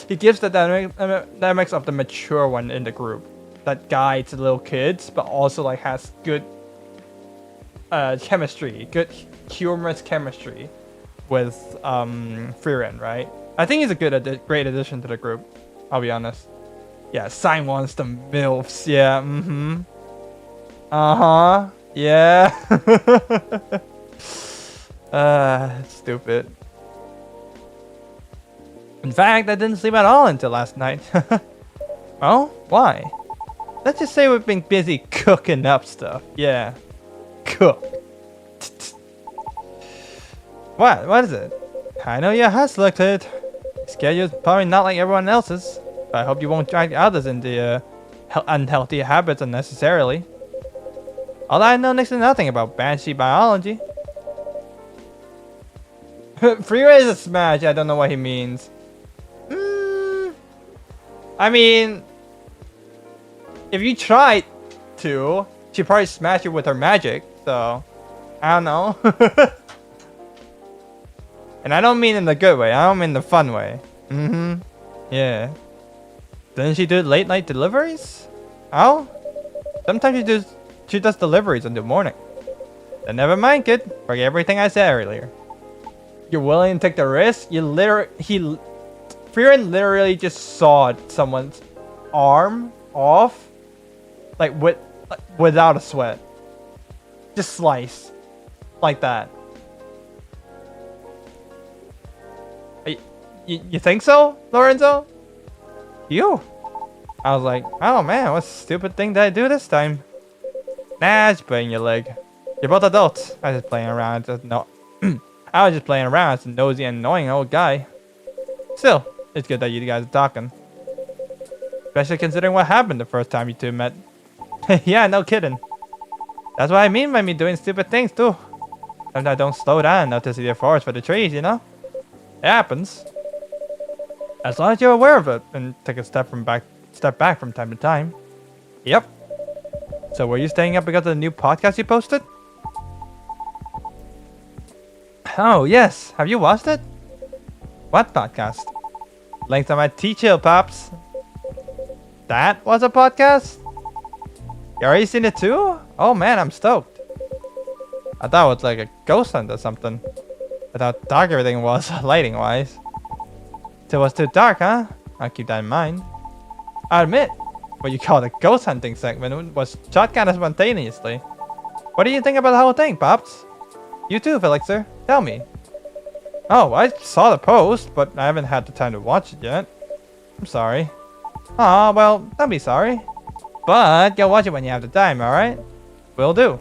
He gives the dynamics of the mature one in the group that guides the little kids, but also like has good chemistry, good humorous chemistry with Frieren, right? I think he's a great addition to the group. I'll be honest. Yeah, Sign wants the MILFs. Yeah, Yeah. Stupid. In fact, I didn't sleep at all until last night. Oh, why? Let's just say we've been busy cooking up stuff. Yeah. Cook. What is it? I know your house selected. Schedule's probably not like everyone else's, but I hope you won't drag others into unhealthy habits unnecessarily. Although I know next to nothing about Banshee biology. Frieren is a smash. I don't know what he means. I mean, if you tried to, she'd probably smash you with her magic. So, I don't know. And I don't mean in the good way. I don't mean the fun way. Yeah. Doesn't she do late night deliveries? Oh? Sometimes she does deliveries in the morning. Then never mind, kid. Forget everything I said earlier. You're willing to take the risk? Frieren literally just sawed someone's arm off, like without a sweat. Just slice, like that. You think so, Lorenzo? You? I was like, oh man, what stupid thing did I do this time? Nah, just breaking your leg. You're both adults. I was just playing around. I was just playing around as a nosy and annoying old guy. Still, it's good that you guys are talking. Especially considering what happened the first time you two met. Yeah, no kidding. That's what I mean by me doing stupid things too. Sometimes I don't slow down enough to see the forest for the trees, you know? It happens. As long as you're aware of it and take a step back from time to time. Yep. So were you staying up because of the new podcast you posted? Oh yes, have you watched it? What podcast? Links on my T-Chill, Pops. That was a podcast? You already seen it too? Oh man, I'm stoked. I thought it was like a ghost hunt or something. But how dark everything was, lighting-wise. It was too dark, huh? I'll keep that in mind. I admit, what you call the ghost hunting segment was shot kind of spontaneously. What do you think about the whole thing, Pops? You too, Felixer. Tell me. Oh, I saw the post, but I haven't had the time to watch it yet. I'm sorry. Aw, well, don't be sorry. But you'll watch it when you have the time, alright? Will do.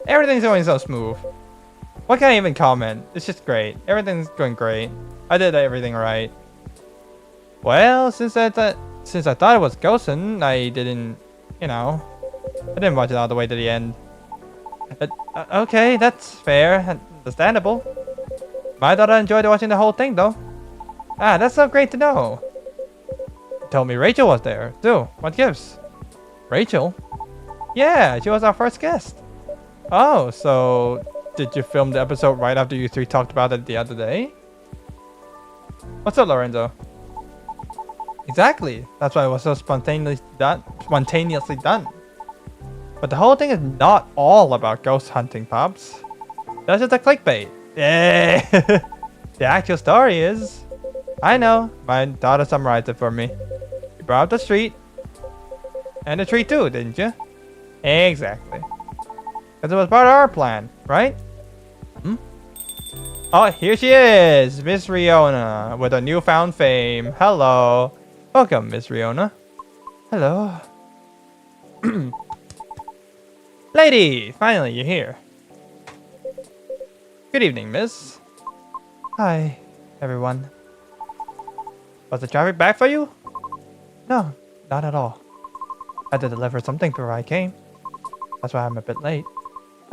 Everything's going so smooth. What can I even comment? It's just great. Everything's going great. I did everything right. Well, since I thought it was Ghosten, I didn't watch it all the way to the end. Okay, that's fair. Understandable. My daughter enjoyed watching the whole thing, though. Ah, that's so great to know. Told me Rachel was there, too. What gives? Rachel? Yeah, she was our first guest. Oh, so did you film the episode right after you three talked about it the other day? What's up, Lorenzo? Exactly. That's why it was so spontaneously done. But the whole thing is not all about ghost hunting, Pops. That's just a clickbait. Yeah. The actual story is... I know. My daughter summarized it for me. You brought up the street. And the tree too, didn't you? Exactly. Because it was part of our plan, right? Hmm? Oh, here she is! Miss Riona with a newfound fame. Hello. Welcome, Miss Riona. Hello. Lady! Finally, you're here. Good evening, miss. Hi, everyone. Was the traffic bad for you? No, not at all. I had to deliver something before I came. That's why I'm a bit late.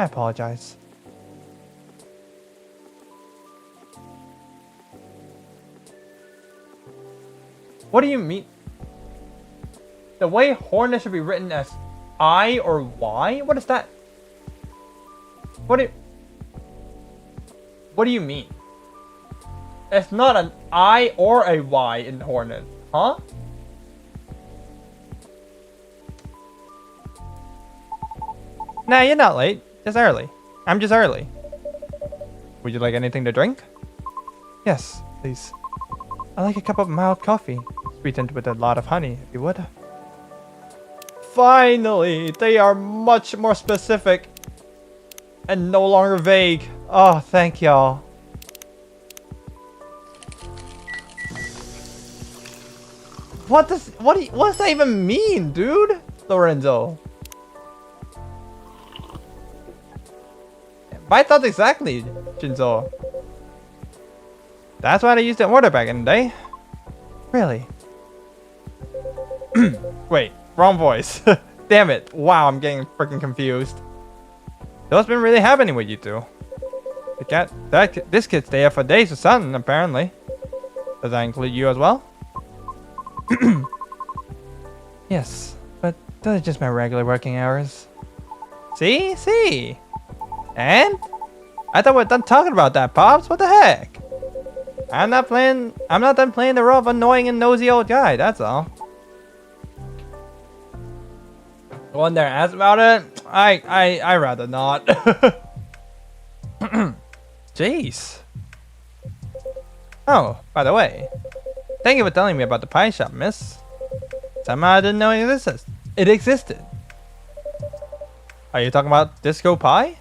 I apologize. What do you mean? The way Hornet should be written as I or Y? What is that? What do you mean? It's not an I or a Y in Hornet, huh? Nah, you're not late. Just early. I'm just early. Would you like anything to drink? Yes, please. I like a cup of mild coffee, sweetened with a lot of honey, if you would. Finally! They are much more specific and no longer vague. Oh, thank y'all. What does that even mean, dude? Lorenzo. My thoughts exactly, Shinzo. That's why they used the order back in the day. Really? Wait, wrong voice. Damn it. Wow, I'm getting freaking confused. So what's been really happening with you two? This kid stay up for days with something, apparently. Does that include you as well? Yes, but those are just my regular working hours. See? And? I thought we were done talking about that, Pops. What the heck? I'm not done playing the role of annoying and nosy old guy, that's all. Go in there and ask about it? I rather not. Jeez. Oh, by the way, thank you for telling me about the pie shop, miss. Somehow I didn't know it existed. Are you talking about Disco Pie?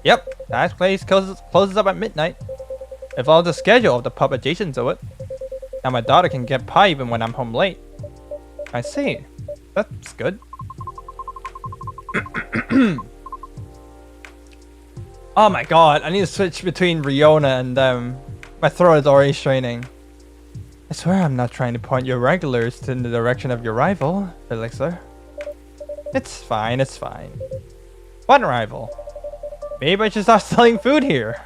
Yep, that place closes up at midnight. It follows the schedule of the pub adjacent to it. Now my daughter can get pie even when I'm home late. I see. That's good. Oh my god, I need to switch between Riona and them. My throat is already straining. I swear I'm not trying to point your regulars in the direction of your rival, Elixir. It's fine. What rival? Maybe I should start selling food here.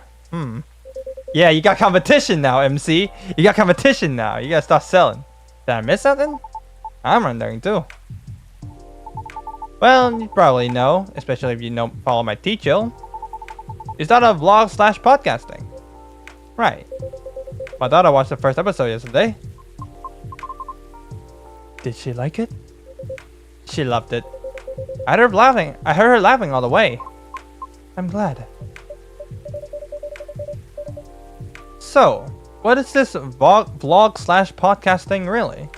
Yeah, you got competition now, MC. You got competition now. You gotta start selling. Did I miss something? I'm wondering too. Well, you probably know, especially if you don't follow my teacher. You started a vlog/podcasting. Right. My daughter watched the first episode yesterday. Did she like it? She loved it. I heard her laughing all the way. I'm glad. So, what is this vlog slash podcast thing really?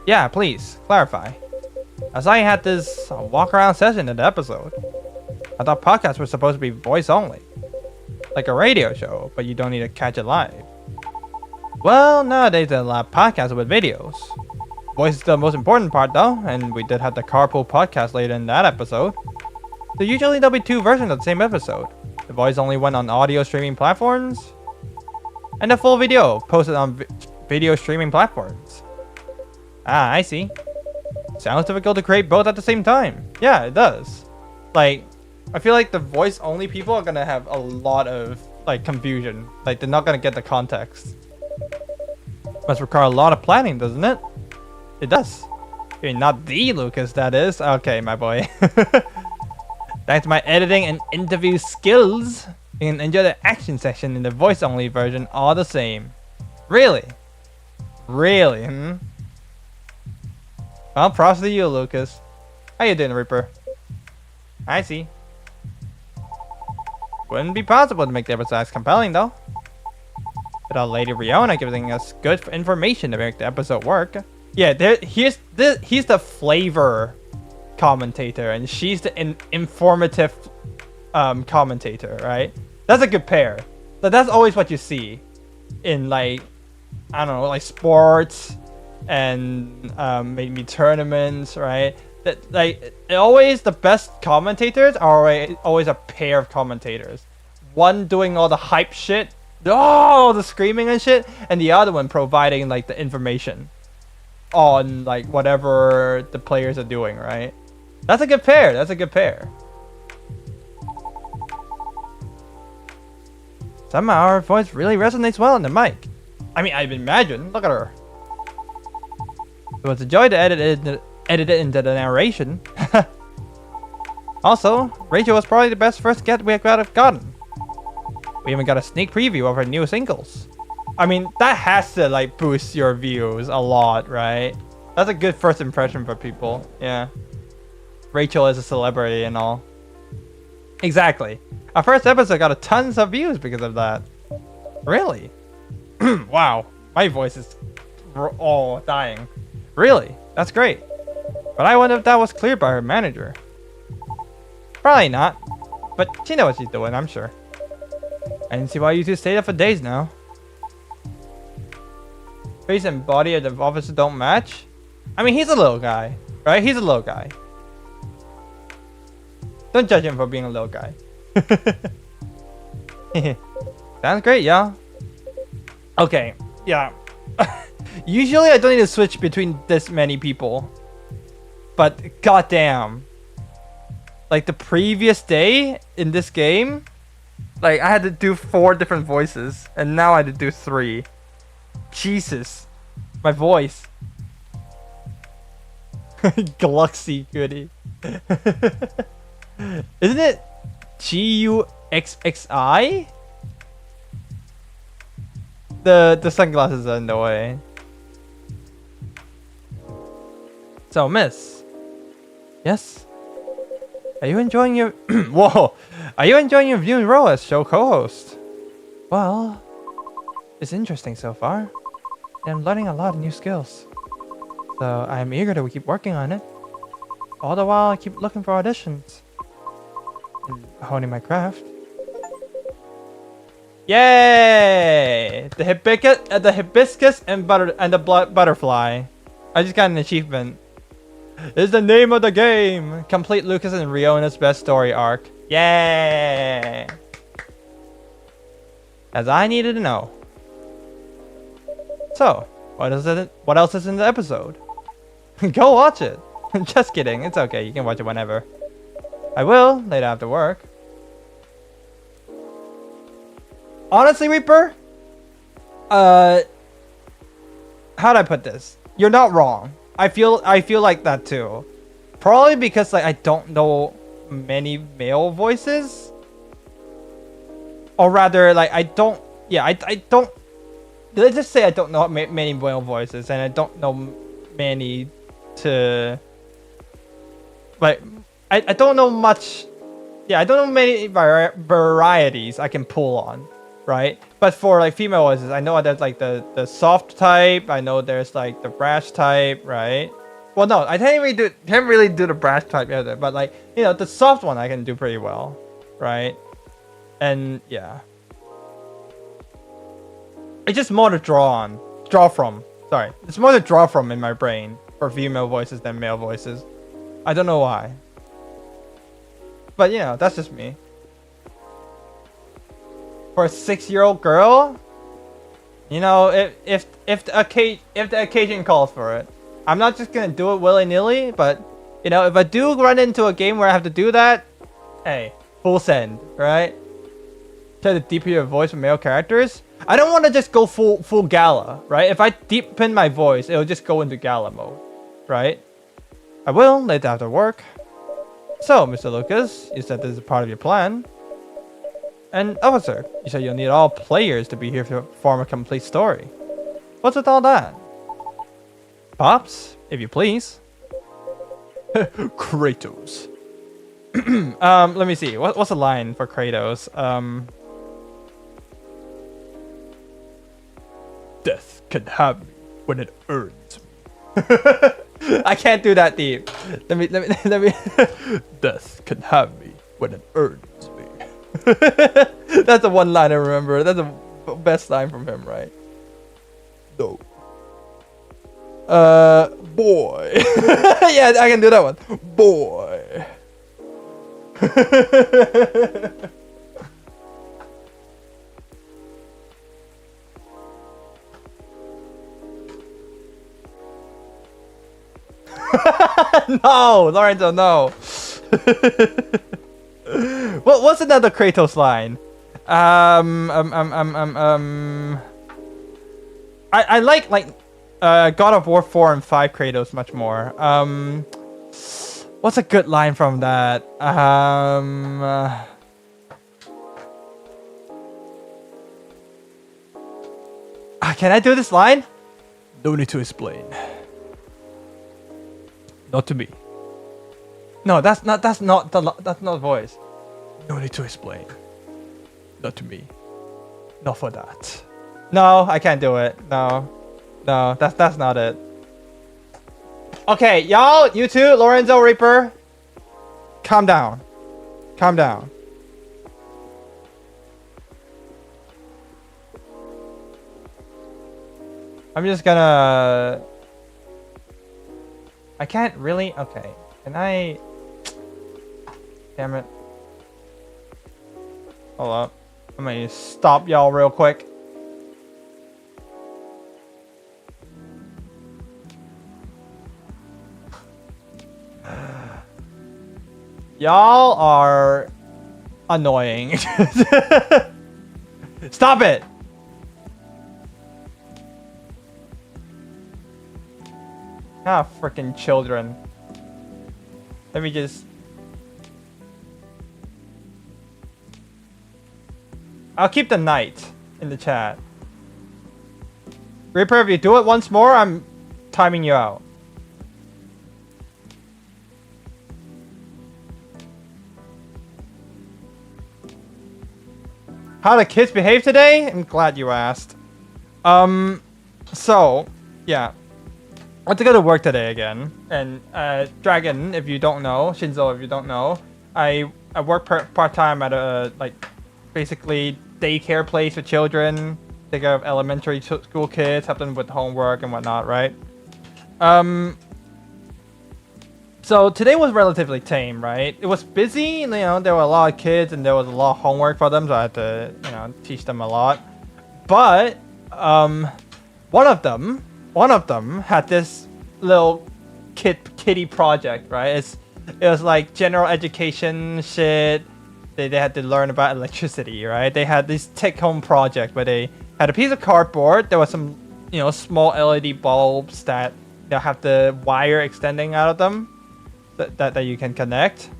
Yeah, please, clarify. As I had this walk around session in the episode, I thought podcasts were supposed to be voice only. Like a radio show, but you don't need to catch it live. Well, nowadays there are a lot of podcasts with videos. Voice is the most important part though, and we did have the carpool podcast later in that episode. So usually there'll be 2 versions of the same episode. The voice only one on audio streaming platforms, and the full video posted on video streaming platforms. Ah, I see. Sounds difficult to create both at the same time. Yeah, it does. Like, I feel like the voice only people are gonna have a lot of like confusion. Like they're not gonna get the context. Must require a lot of planning, doesn't it? It does. I mean, not the Lucas, that is. Okay, my boy. Thanks to my editing and interview skills, you can enjoy the action section in the voice only version all the same. Really? Really? Well, props to you, Lucas. How you doing, Reaper? I see. Wouldn't be possible to make the episode as compelling, though. Without Lady Riona giving us good information to make the episode work. Yeah, he's the flavor commentator, and she's the informative commentator, right? That's a good pair. But that's always what you see in, like, I don't know, like sports and maybe tournaments, right? That, like, always the best commentators are always a pair of commentators. One doing all the hype shit, oh, the screaming and shit, and the other one providing like the information on like whatever the players are doing, right? That's a good pair. That's a good pair. Somehow our voice really resonates well on the mic. I mean, I'd imagine. Look at her. It was a joy to edit it into the narration. Also, Rachel was probably the best first get we could have gotten. We even got a sneak preview of her new singles. I mean, that has to like boost your views a lot, right? That's a good first impression for people. Yeah. Rachel is a celebrity and all. Exactly. Our first episode got tons of views because of that. Really? Wow. My voice is all dying. Really? That's great. But I wonder if that was cleared by her manager. Probably not. But she knows what she's doing, I'm sure. I didn't see why you two stayed up for days now. Face and body of the officer don't match? I mean, he's a little guy, right? He's a little guy. Don't judge him for being a little guy. Sounds great, y'all. Okay, yeah. Usually I don't need to switch between this many people. But goddamn. Like the previous day in this game, like I had to do 4 different voices, and now I had to do 3. Jesus. My voice. Gluxy goody. Isn't it Guxxi? The sunglasses are in the way. So, Miss. Yes? Are you enjoying your... Whoa! Are you enjoying your viewing role as show co-host? Well, it's interesting so far. And I'm learning a lot of new skills. So I'm eager to keep working on it. All the while I keep looking for auditions. And honing my craft. Yay! The hibiscus and the butterfly. I just got an achievement. Is the name of the game. Complete Lucas and Riona's best story arc. Yay! As I needed to know. So, what else is in the episode? Go watch it. Just kidding. It's okay. You can watch it whenever. I will later after work. Honestly, Reaper, how'd I put this? You're not wrong. I feel like that too. Probably because like I don't know many male voices, or rather, like I don't. Yeah, I don't. Let's just say I don't know many male voices, and I don't know many to. Like, I don't know much. Yeah, I don't know many varieties I can pull on. right? But for like female voices, I know there's like the soft type. I know there's like the brash type, right? Well, no, I can't really do the brash type either. But like, you know, the soft one I can do pretty well, right? And yeah, it's just more to draw from. Sorry, it's more to draw from in my brain for female voices than male voices. I don't know why. But you know, that's just me. For a 6-year-old girl, you know, if the occasion calls for it, I'm not just gonna do it willy-nilly. But you know, if I do run into a game where I have to do that, hey, full send, right? Try to deepen your voice with male characters. I don't want to just go full Gala, right? If I deepen my voice, it'll just go into Gala mode, right? I will later after work. So, Mr. Lucas, you said this is part of your plan. And Officer, you said you'll need all players to be here to form a complete story. What's with all that? Pops, if you please. Kratos. Let me see. What's the line for Kratos? Death can have me when it earns me. I can't do that deep. Let me. Death can have me when it earns me. That's the one line I remember. That's the best line from him, right? No. Boy. Yeah, I can do that one. Boy. No, Lorenzo, no. What's another Kratos line? I like God of War 4 and 5 Kratos much more. What's a good line from that? Can I do this line? No need to explain. Not to me. No, that's not voice. No need to explain. Not to me. Not for that. No, I can't do it. No, that's not it. Okay, y'all, you two, Lorenzo Reaper, calm down. Calm down. I'm just gonna... I can't really... Okay. Can I... Damn it. Hold up. I'm gonna stop y'all real quick. Y'all are annoying. Stop it! Ah, freaking children. Let me just... I'll keep the knight in the chat. Reaper, if you do it once more, I'm timing you out. How the kids behave today? I'm glad you asked. So, yeah. I had to go to work today again. And, Dragon, if you don't know, Shinzo, if you don't know, I work part-time at a, basically daycare place for children. Take care of elementary school kids, help them with homework and whatnot, right? So today was relatively tame, right? It was busy, you know, there were a lot of kids and there was a lot of homework for them, so I had to, you know, teach them a lot. But one of them had this little kitty project, right? It was like general education shit. They had to learn about electricity, right? They had this take-home project where they had a piece of cardboard. There was some, you know, small LED bulbs that have the wire extending out of them that you can connect.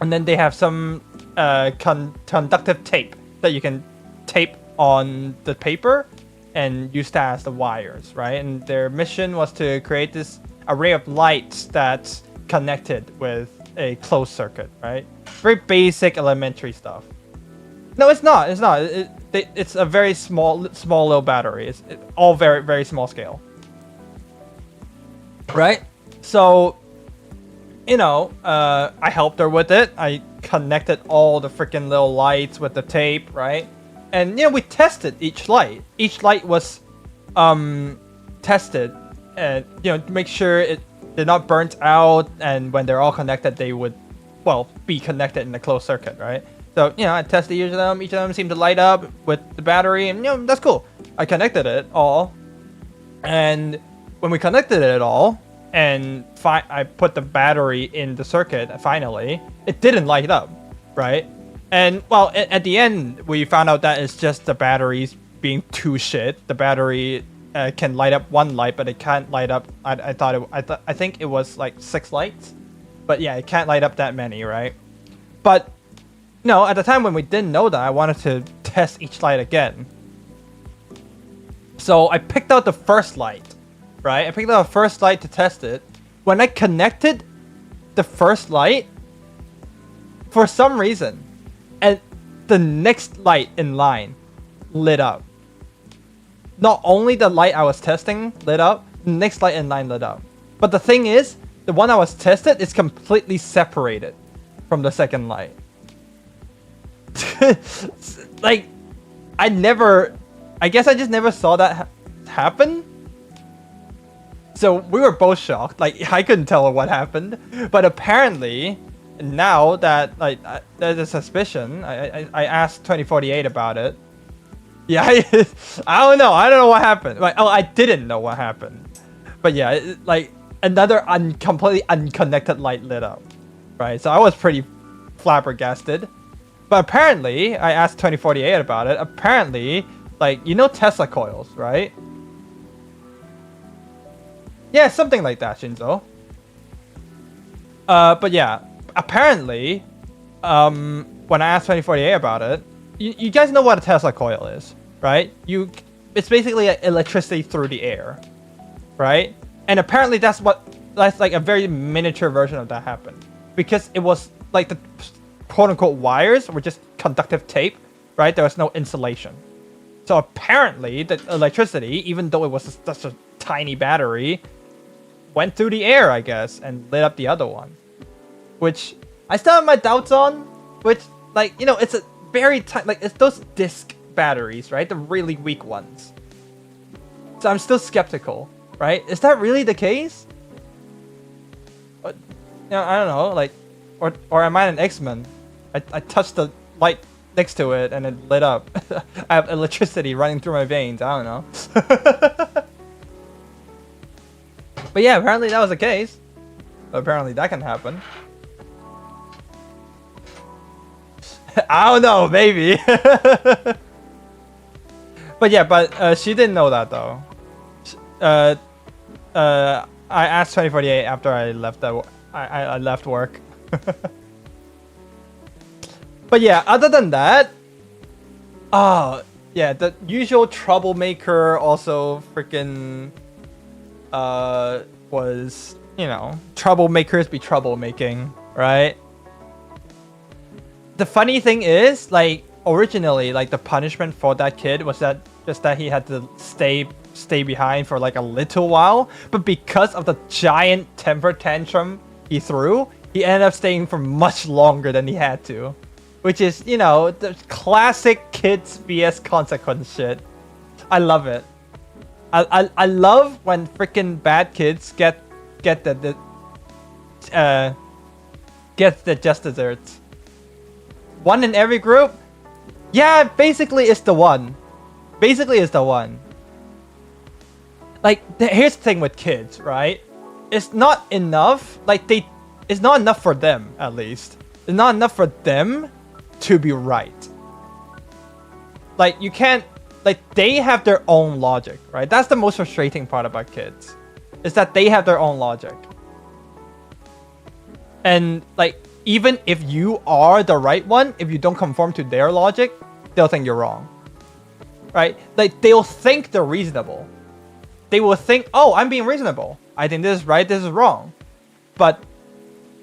And then they have some conductive tape that you can tape on the paper and use that as the wires, right? And their mission was to create this array of lights that's connected with a closed circuit, right? Very basic elementary stuff. No, it's not. It's not. It's a very small little battery. It's all very, very small scale. Right? So, you know, I helped her with it. I connected all the freaking little lights with the tape, right? And, you know, we tested each light. Each light was tested and, you know, to make sure they're not burnt out, and when they're all connected, they would, well, be connected in a closed circuit, right? So, you know, I tested each of them. Each of them seemed to light up with the battery, and, you know, that's cool. I connected it all. And when we connected it all, and I put the battery in the circuit, finally, it didn't light up, right? And, well, at the end, we found out that it's just the batteries being too shit. The battery can light up one light, but it can't light up, I think it was like 6 lights. But yeah, it can't light up that many, right? But, no, at the time when we didn't know that, I wanted to test each light again. So I picked out the first light, right? I picked out the first light to test it. When I connected the first light, for some reason, and the next light in line lit up. Not only the light I was testing lit up, the next light in line lit up. But the thing is, the one I was tested is completely separated from the second light. Like, I guess I just never saw that happen. So we were both shocked. Like, I couldn't tell what happened. But apparently, now that, like, there's a suspicion, I asked 2048 about it. Yeah, I don't know. I don't know what happened. Like, I didn't know what happened. But yeah, like, another completely unconnected light lit up. Right? So I was pretty flabbergasted. But apparently, I asked 2048 about it. Apparently, like, you know Tesla coils, right? Yeah, something like that, Shinzo. But yeah, apparently, when I asked 2048 about it, you guys know what a Tesla coil is, right? It's basically electricity through the air, right? And apparently that's like a very miniature version of that happened. Because it was like the quote-unquote wires were just conductive tape, right? There was no insulation. So apparently the electricity, even though it was such a tiny battery, went through the air, I guess, and lit up the other one. Which I still have my doubts on, which, like, you know, it's a very tight, like, it's those disc batteries, right? The really weak ones. So I'm still skeptical, right? Is that really the case? You know, I don't know, like, or am I an X-Men? I touched the light next to it and it lit up. I have electricity running through my veins. I don't know. But yeah, apparently that was the case. Apparently that can happen. I don't know, maybe. But yeah, but she didn't know that though. I asked 2048 after I left I left work. But yeah, other than that, yeah, the usual troublemaker also freaking was, you know, troublemakers be troublemaking, right? The funny thing is, like, originally, like, the punishment for that kid was that he had to stay behind for like a little while, but because of the giant temper tantrum he threw, he ended up staying for much longer than he had to. Which is, you know, the classic kids vs consequence shit. I love it. I love when freaking bad kids get the just desserts. One in every group? Yeah, basically it's the one. Basically it's the one. Like, here's the thing with kids, right? It's not enough, like, it's not enough for them, at least. It's not enough for them to be right. Like, you can't, like, they have their own logic, right? That's the most frustrating part about kids, is that they have their own logic. And, like, even if you are the right one, if you don't conform to their logic, they'll think you're wrong, right? Like, they'll think they're reasonable. They will think, oh, I'm being reasonable. I think this is right, this is wrong. But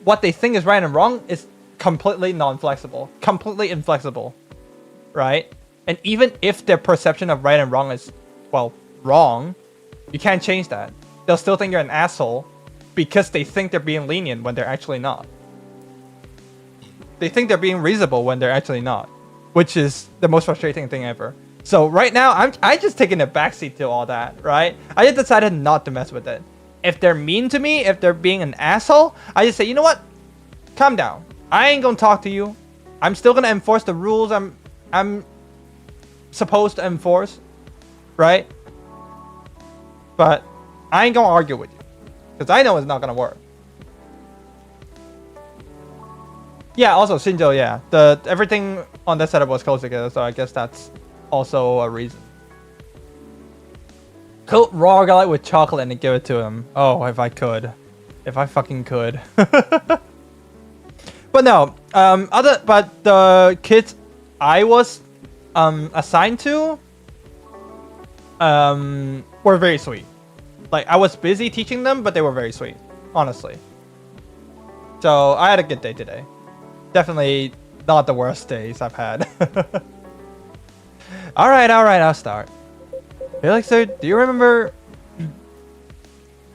what they think is right and wrong is completely non-flexible, completely inflexible. right? And even if their perception of right and wrong is, well, wrong, you can't change that. They'll still think you're an asshole because they think they're being lenient when they're actually not. They think they're being reasonable when they're actually not, which is the most frustrating thing ever. So right now, I just taking a backseat to all that, right? I just decided not to mess with it. If they're mean to me, if they're being an asshole, I just say, you know what? Calm down. I ain't gonna talk to you. I'm still gonna enforce the rules I'm supposed to enforce, right? But I ain't gonna argue with you because I know it's not gonna work. Yeah, also Shinjo, yeah. Everything on that setup was close together, so I guess that's also a reason. Coat raw garlic with chocolate and give it to him. Oh, if I could. If I fucking could. But no, but the kids I was assigned to were very sweet. Like, I was busy teaching them, but they were very sweet, honestly. So I had a good day today. Definitely not the worst days I've had. Alright, I'll start. Felixer, do you remember?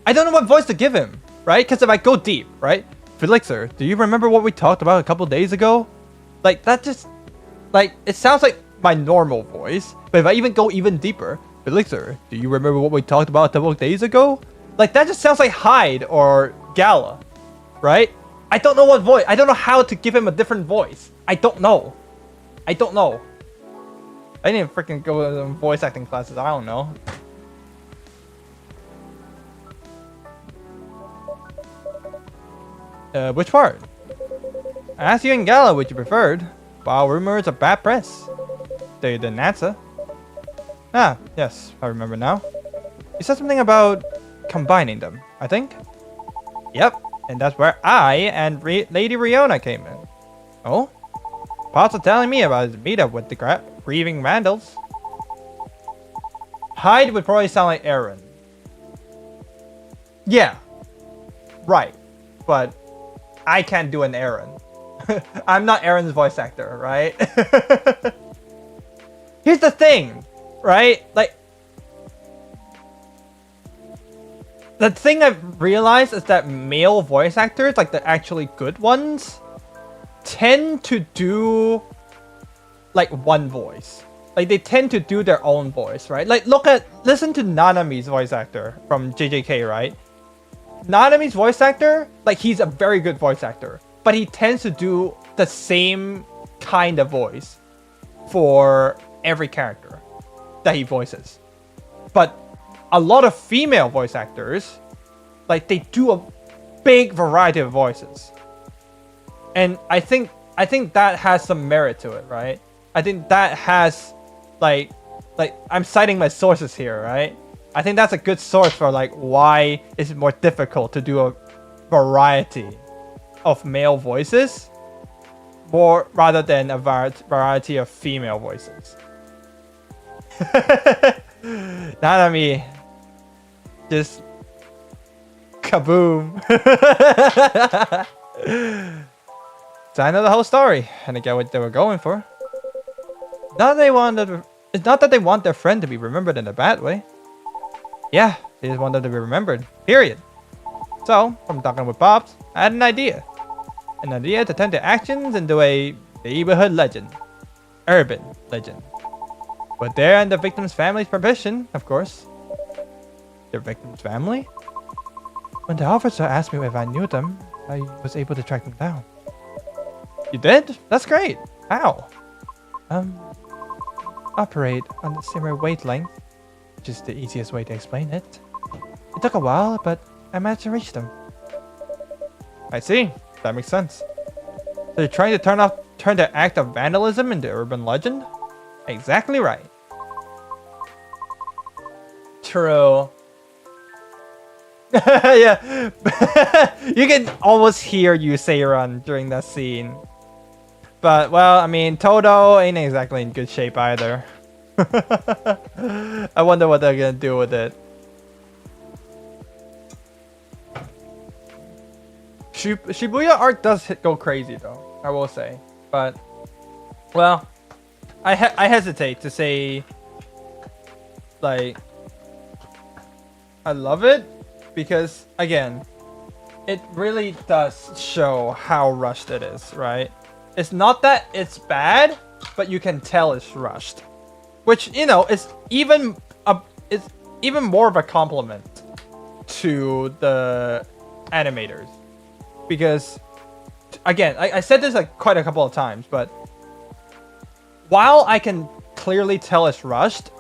I don't know what voice to give him, right? Because if I go deep, right? Felixer, do you remember what we talked about a couple days ago? Like, that just... Like, it sounds like my normal voice. But if I even go even deeper, Felixer, do you remember what we talked about a couple days ago? Like, that just sounds like Hyde or Gala, right? I don't know what voice. I don't know how to give him a different voice. I don't know. I didn't freaking go to voice acting classes. I don't know. Which part? I asked you and Gala which you preferred. While rumors are bad press. They didn't answer. Ah, yes, I remember now. You said something about combining them, I think? Yep, and that's where I and Lady Riona came in. Oh? Pops are telling me about his meetup with the grieving vandals. Hyde would probably sound like Aaron. Yeah. Right. But I can't do an Aaron. I'm not Aaron's voice actor, right? Here's the thing, right? Like, the thing I've realized is that male voice actors, like the actually good ones, tend to do like one voice. Like, they tend to do their own voice, right? Like, listen to Nanami's voice actor from JJK, right? Nanami's voice actor, like, he's a very good voice actor, but he tends to do the same kind of voice for every character that he voices. But a lot of female voice actors, like, they do a big variety of voices. And I think that has some merit to it, right? I think that has, like I'm citing my sources here, right? I think that's a good source for, like, why it's more difficult to do a variety of male voices more rather than a variety of female voices. Nanami, just kaboom. So I know the whole story, and I get what they were going for. It's not that they want their friend to be remembered in a bad way. Yeah, they just want them to be remembered, period. So, from talking with Pops, I had an idea. An idea to turn their actions into a neighborhood legend. Urban legend. But they're and the victim's family's permission, of course. Their victim's family? When the officer asked me if I knew them, I was able to track them down. You did? That's great. How? Operate on the similar wavelength, which is the easiest way to explain it. It took a while, but I managed to reach them. I see. That makes sense. So you're trying to turn the act of vandalism into urban legend? Exactly right. True. Yeah. You can almost hear Yuseiran during that scene. But, well, I mean, Todo ain't exactly in good shape either. I wonder what they're gonna do with it. Shibuya art does go crazy, though, I will say. But, well, I hesitate to say like I love it because again, it really does show how rushed it is, right? It's not that it's bad, but you can tell it's rushed, which you know is it's even more of a compliment to the animators because again, I said this like quite a couple of times, but while I can clearly tell it's rushed,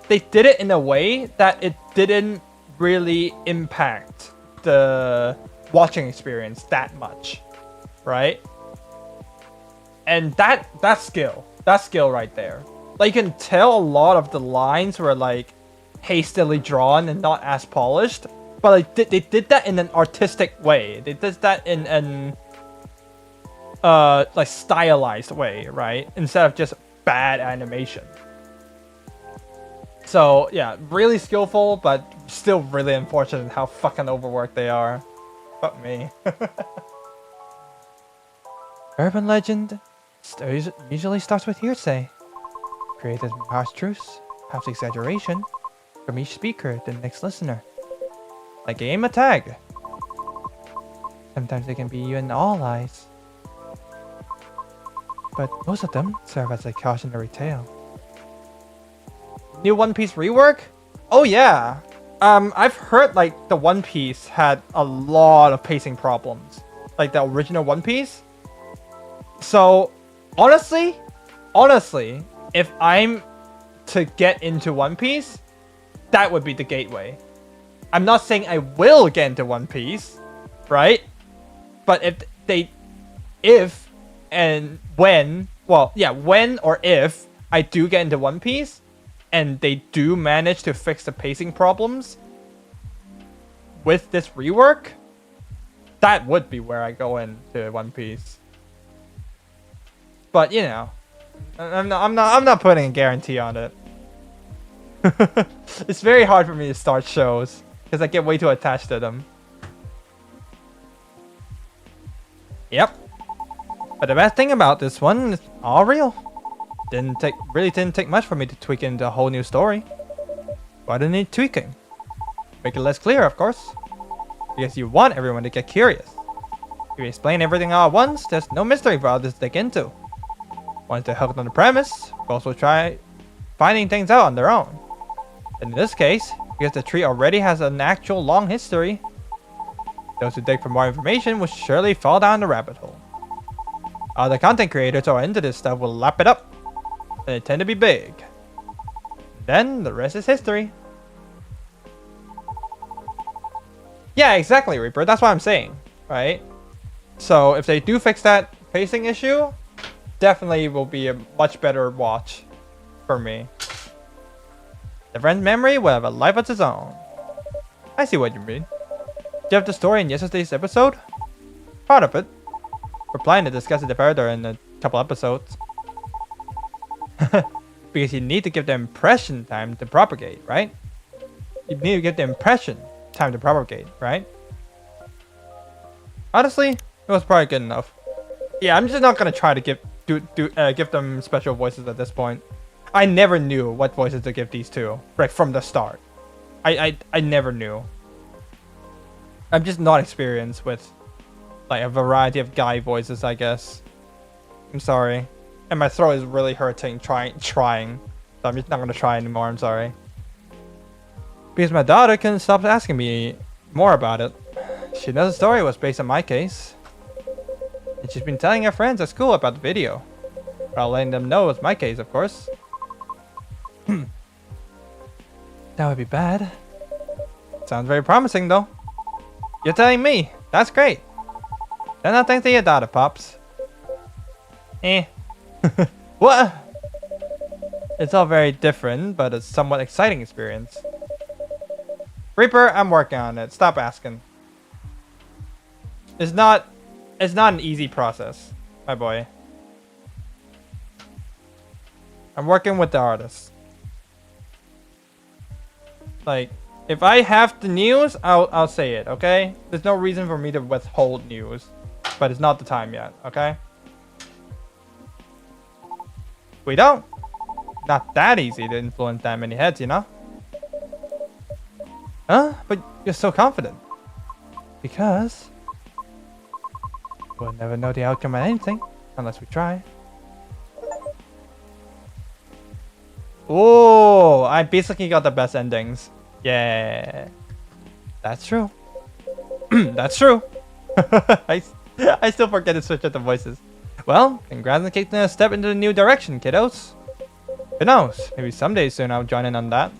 they did it in a way that it didn't really impact the watching experience that much, right? And that skill right there. Like you can tell a lot of the lines were like hastily drawn and not as polished, but like they did that in an artistic way. They did that in an like stylized way, right? Instead of just bad animation. So yeah, really skillful, but still really unfortunate how fucking overworked they are. Fuck me. Urban legend usually starts with hearsay, created from harsh truths, perhaps exaggeration, from each speaker to the next listener. Like a game of tag. Sometimes they can be even all lies, but most of them serve as a cautionary tale. New One Piece rework? Oh yeah. I've heard like the One Piece had a lot of pacing problems, like the original One Piece. So honestly, if I'm to get into One Piece, that would be the gateway. I'm not saying I will get into One Piece, right? But if and when, well, yeah, when or if I do get into One Piece, and they do manage to fix the pacing problems with this rework, that would be where I go into One Piece. But you know, I'm not putting a guarantee on it. It's very hard for me to start shows because I get way too attached to them. Yep. But the best thing about this one is all real. Really didn't take much for me to tweak into a whole new story. Why do you need tweaking? Make it less clear, of course. Because you want everyone to get curious. If you explain everything all at once, there's no mystery for others to dig into. Once they're hooked on the premise, folks will try finding things out on their own. And in this case, because the tree already has an actual long history, those who dig for more information will surely fall down the rabbit hole. Other content creators who are into this stuff will lap it up. And they tend to be big. Then the rest is history. Yeah, exactly, Reaper. That's what I'm saying, right? So if they do fix that pacing issue, definitely will be a much better watch for me. The friend's memory will have a life of its own. I see what you mean. Do you have the story in yesterday's episode? Part of it. We're planning to discuss it further in a couple episodes. Because you need to give the impression time to propagate, right? You need to give the impression time to propagate, right? Honestly, it was probably good enough. Yeah, I'm just not gonna try to give them special voices at this point. I never knew what voices to give these to, right from the start. I never knew. I'm just not experienced with like a variety of guy voices, I guess. I'm sorry. And my throat is really hurting trying. So I'm just not gonna try anymore, I'm sorry. Because my daughter couldn't stop asking me more about it. She knows the story was based on my case. And she's been telling her friends at school about the video. While letting them know it was my case, of course. That would be bad. Sounds very promising, though. You're telling me. That's great. Then no thanks to your daughter, Pops. What? It's all very different, but a somewhat exciting experience. Reaper, I'm working on it. Stop asking. It's not an easy process, my boy. I'm working with the artist. Like, if I have the news, I'll say it, okay? There's no reason for me to withhold news. But it's not the time yet, okay? We don't. not that easy to influence that many heads, you know? Huh? But you're so confident. Because we'll never know the outcome of anything unless we try. Oh, I basically got the best endings. Yeah. That's true. That's true. I still forget to switch up the voices. Well, congrats on taking a step into a new direction, kiddos. Who knows? Maybe someday soon I'll join in on that.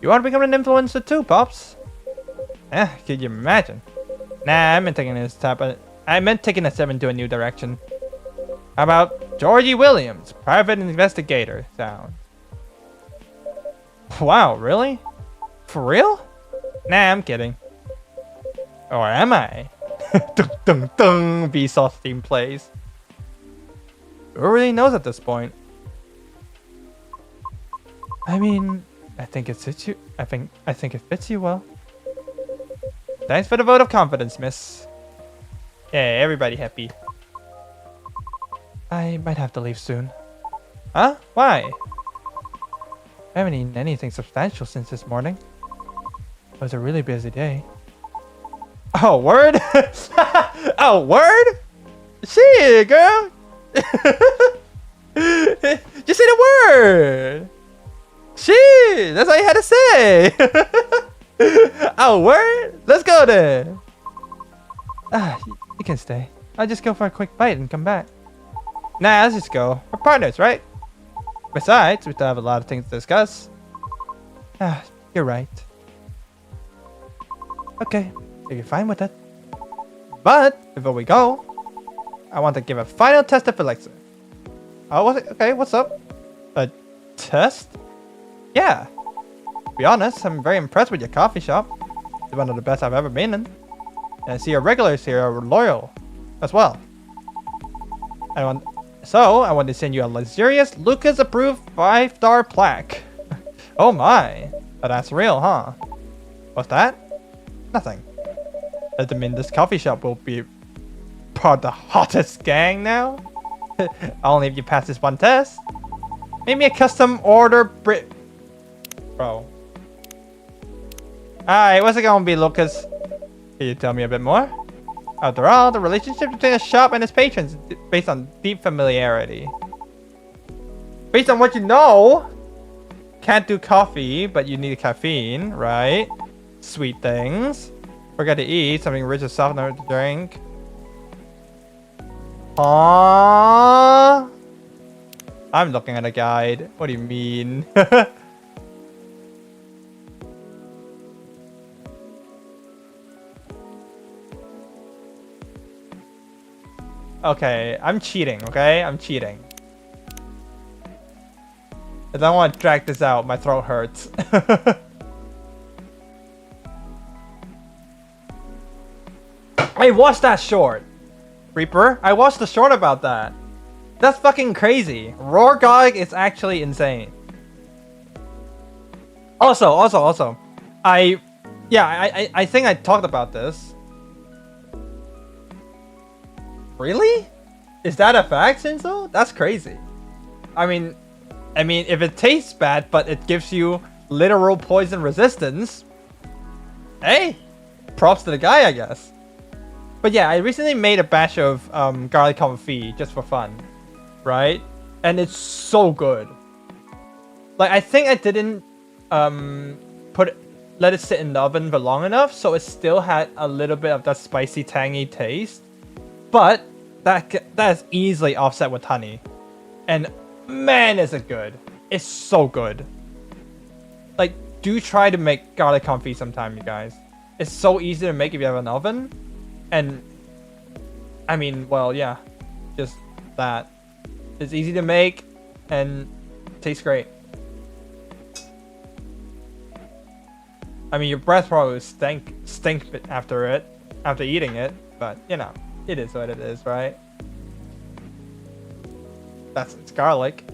You want to become an influencer too, Pops? Could you imagine? Nah, I meant taking a step into a new direction. How about Georgie Williams, private investigator sound? Wow, really? For real? Nah, I'm kidding. Or am I? Dung dung dung, Vsauce theme plays. Who really knows at this point? I mean, I think it fits you. I think it fits you well. Thanks for the vote of confidence, miss. Yeah, everybody happy. I might have to leave soon. Huh? Why? I haven't eaten anything substantial since this morning. It was a really busy day. Oh, word? Oh, word? Shit, girl. Just say the word. Shit, that's all you had to say. Oh, word? Let's go then. You can stay. I'll just go for a quick bite and come back. Nah, let's just go. We're partners, right? Besides, we still have a lot of things to discuss. You're right. Okay, if you're fine with it. But, before we go, I want to give a final test of Elixir. Oh, was it? Okay, what's up? A test? Yeah. To be honest, I'm very impressed with your coffee shop. It's one of the best I've ever been in. And I see your regulars here are loyal as well. I want to send you a luxurious Lucas-approved 5-star plaque. Oh my. Oh, that's real, huh? What's that? Nothing. Does it mean this coffee shop will be part of the hottest gang now? Only if you pass this one test. Maybe a custom order Bro. Alright, what's it gonna be, Lucas? Can you tell me a bit more? After all, the relationship between a shop and its patrons is based on deep familiarity. Based on what you know, can't do coffee, but you need caffeine, right? Sweet things. Forget to eat, something rich and softener to drink. I'm looking at a guide. What do you mean? Okay, I'm cheating, okay? I'm cheating. I don't want to drag this out. My throat hurts. I watched that short. Reaper, I watched the short about that. That's fucking crazy. Roargog is actually insane. Also, I think I talked about this. Really? Is that a fact, Shinzo? That's crazy. I mean, if it tastes bad, but it gives you literal poison resistance, hey, props to the guy, I guess. But yeah, I recently made a batch of garlic confit just for fun, right? And it's so good. Like, I think I didn't let it sit in the oven for long enough, so it still had a little bit of that spicy, tangy taste. But that is easily offset with honey. And man, is it good. It's so good. Like, do try to make garlic confit sometime, you guys. It's so easy to make if you have an oven. And, I mean, well, yeah. Just that. It's easy to make and tastes great. I mean, your breath probably stink after eating it. But, you know. It is what it is, right? It's garlic.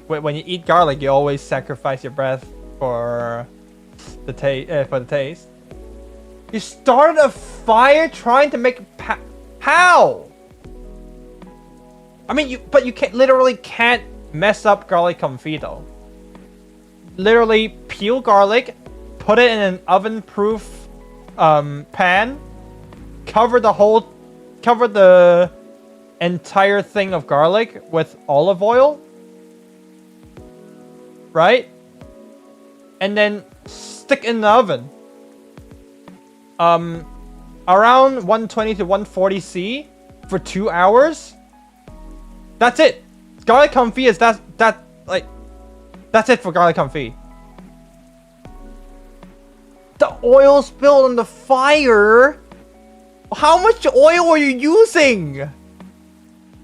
When you eat garlic, you always sacrifice your breath for the taste. You started a fire trying to make how? I mean, but you literally can't mess up garlic confit though. Literally peel garlic, put it in an oven-proof pan, cover the entire thing of garlic with olive oil, right? And then stick in the oven. Around 120 to 140 C for 2 hours. That's it. Garlic confit is that's it for garlic confit. The oil spilled on the fire. How much oil are you using?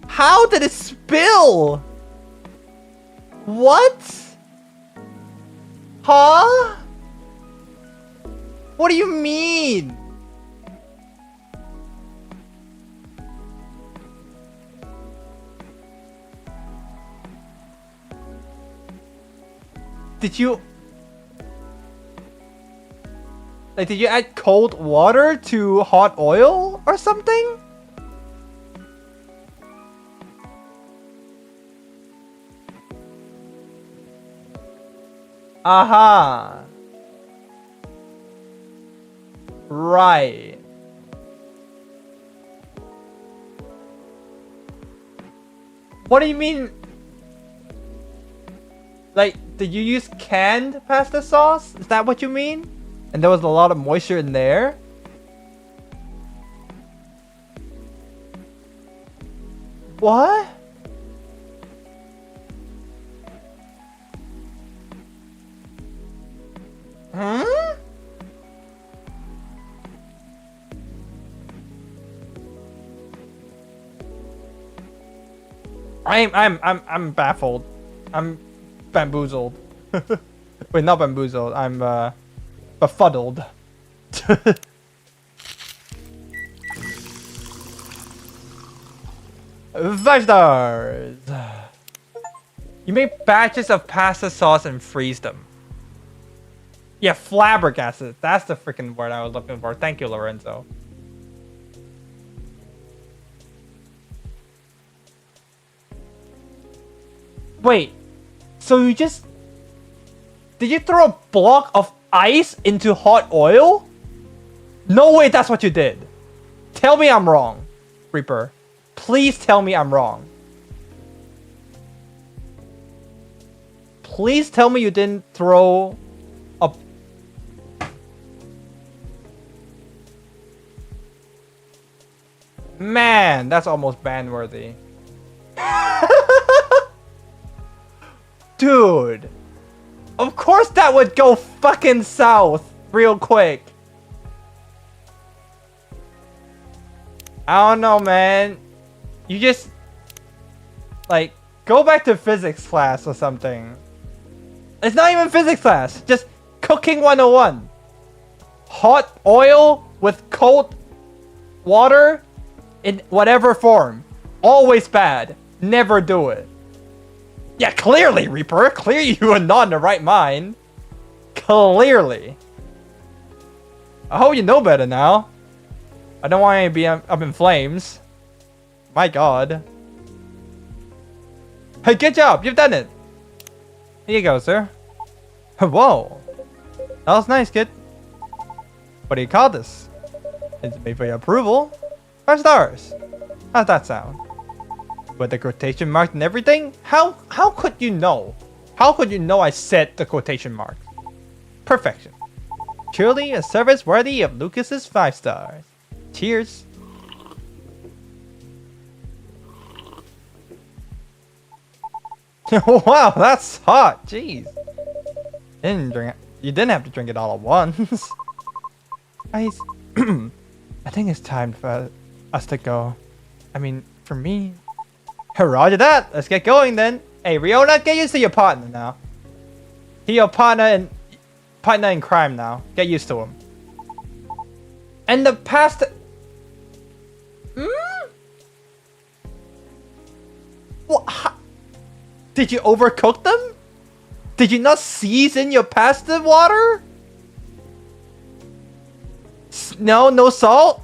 How did it spill? What? Huh? What do you mean? Did you add cold water to hot oil or something? Aha. Right. What do you mean? Like, did you use canned pasta sauce? Is that what you mean? And there was a lot of moisture in there? What? Hmm? I'm baffled. I'm bamboozled. Wait, not bamboozled. I'm befuddled. 5 stars. You make batches of pasta sauce and freeze them. Yeah, flabbergasted. That's the freaking word I was looking for. Thank you, Lorenzo. Wait, so you just... Did you throw a block of ice into hot oil? No way that's what you did. Tell me I'm wrong, Reaper. Please tell me I'm wrong. Please tell me you didn't throw a... Man, that's almost ban-worthy. Dude. Of course that would go fucking south real quick. I don't know, man. You just... Like, go back to physics class or something. It's not even physics class. Just cooking 101. Hot oil with cold water in whatever form. Always bad. Never do it. Yeah, clearly, Reaper. Clearly you are not in the right mind. Clearly. I hope you know better now. I don't want you to be up in flames. My god. Hey, good job. You've done it. Here you go, sir. Whoa. That was nice, kid. What do you call this? It's made for your approval. 5 stars. How's that sound? With the quotation mark and everything? How could you know? How could you know I said the quotation mark? Perfection. Truly a service worthy of Lucas's 5 stars. Cheers. Wow, that's hot. Jeez. You didn't have to drink it all at once. I think it's time for us to go. I mean, for me. Roger that. Let's get going then. Hey, Riona, get used to your partner now. He's your partner in crime now. Get used to him. And the pasta... What? Did you overcook them? Did you not season your pasta water? No salt?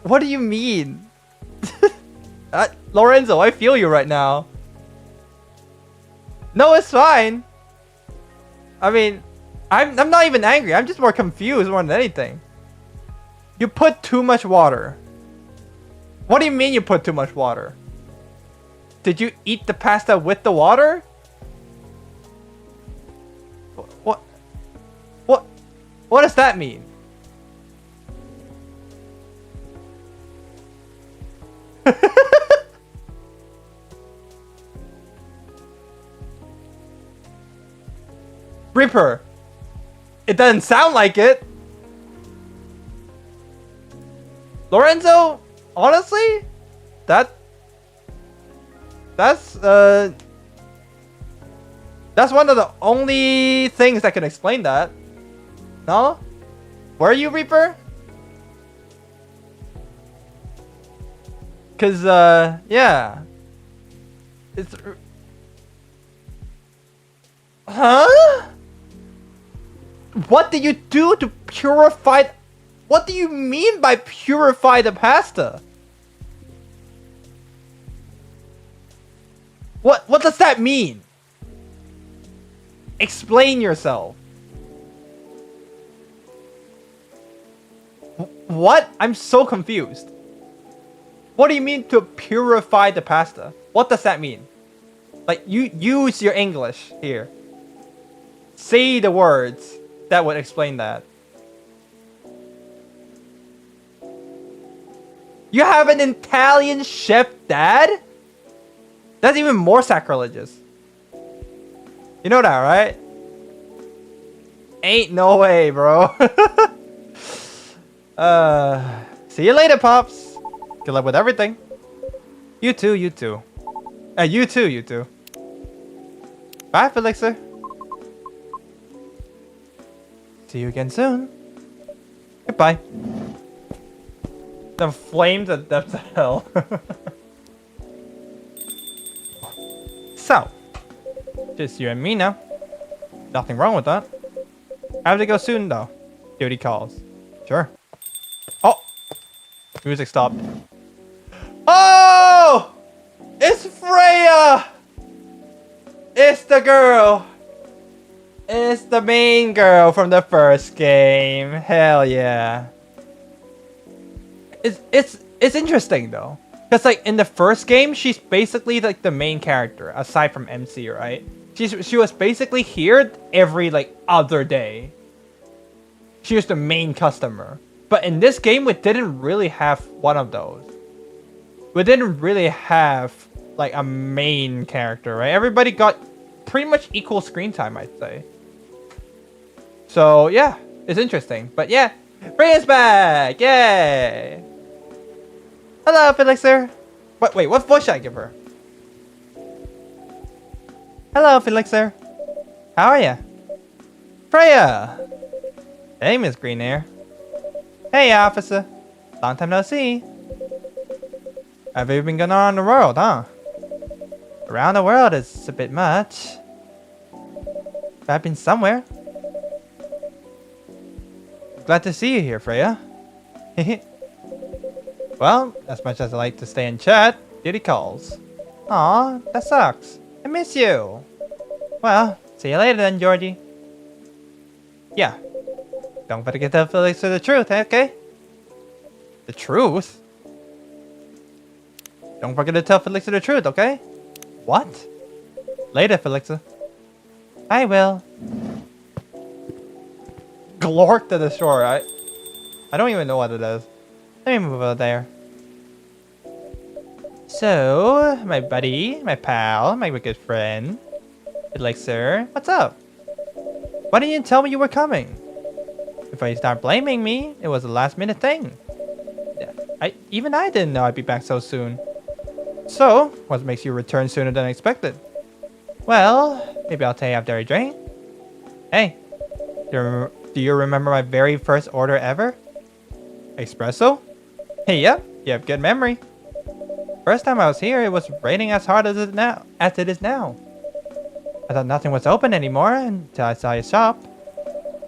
What do you mean? Lorenzo, I feel you right now. No, it's fine. I mean, I'm not even angry. I'm just more confused more than anything. You put too much water. What do you mean you put too much water? Did you eat the pasta with the water? What? What does that mean? Reaper. It doesn't sound like it. Lorenzo, honestly, that's one of the only things that can explain that. No? Were you Reaper? Cause yeah. It's huh? What did you do to purify? What do you mean by purify the pasta? What does that mean? Explain yourself. What? I'm so confused. What do you mean to purify the pasta? What does that mean? Like, you use your English here. Say the words that would explain that. You have an Italian chef dad? That's even more sacrilegious. You know that, right? Ain't no way, bro. See you later, Pops. Good luck with everything. You too, you too. You too, you too. Bye, Felixer. See you again soon. Goodbye. The flames at depths of hell. So, just you and me now. Nothing wrong with that. I have to go soon though. Duty calls. Sure. Oh! Music stopped. Oh! It's Freya! It's the girl! It's the main girl from the first game. Hell yeah. It's interesting though. Because like in the first game, she's basically like the main character, aside from MC, right? She was basically here every like other day. She was the main customer. But in this game, we didn't really have one of those. We didn't really have like a main character, right? Everybody got pretty much equal screen time, I'd say. So yeah, it's interesting. But yeah, Freya's back! Yay! Hello, Felixer. Wait, what voice should I give her? Hello, Felixer. How are ya? Freya! Hey, Miss Greenair. Hey, officer. Long time no see. Have you been going around the world, huh? Around the world is a bit much. But I've been somewhere. Glad to see you here, Freya. Well, as much as I like to stay and chat, duty calls. Aw, that sucks. I miss you. Well, see you later then, Georgie. Yeah. Don't forget to tell Felixer the truth, okay? The truth? Don't forget to tell Felixer the truth, okay? What? Later, Felixer. I will. Glork to the shore. I don't even know what it is. Let me move over there. So, my buddy, my pal, my good friend, Felixer, what's up? Why didn't you tell me you were coming? Before you start blaming me, it was a last-minute thing. Even I didn't know I'd be back so soon. So, what makes you return sooner than expected? Well, maybe I'll tell you after I drink. Hey, do you remember my very first order ever? Espresso? Hey, yep, you have good memory. First time I was here, it was raining as hard as it is now. I thought nothing was open anymore until I saw your shop.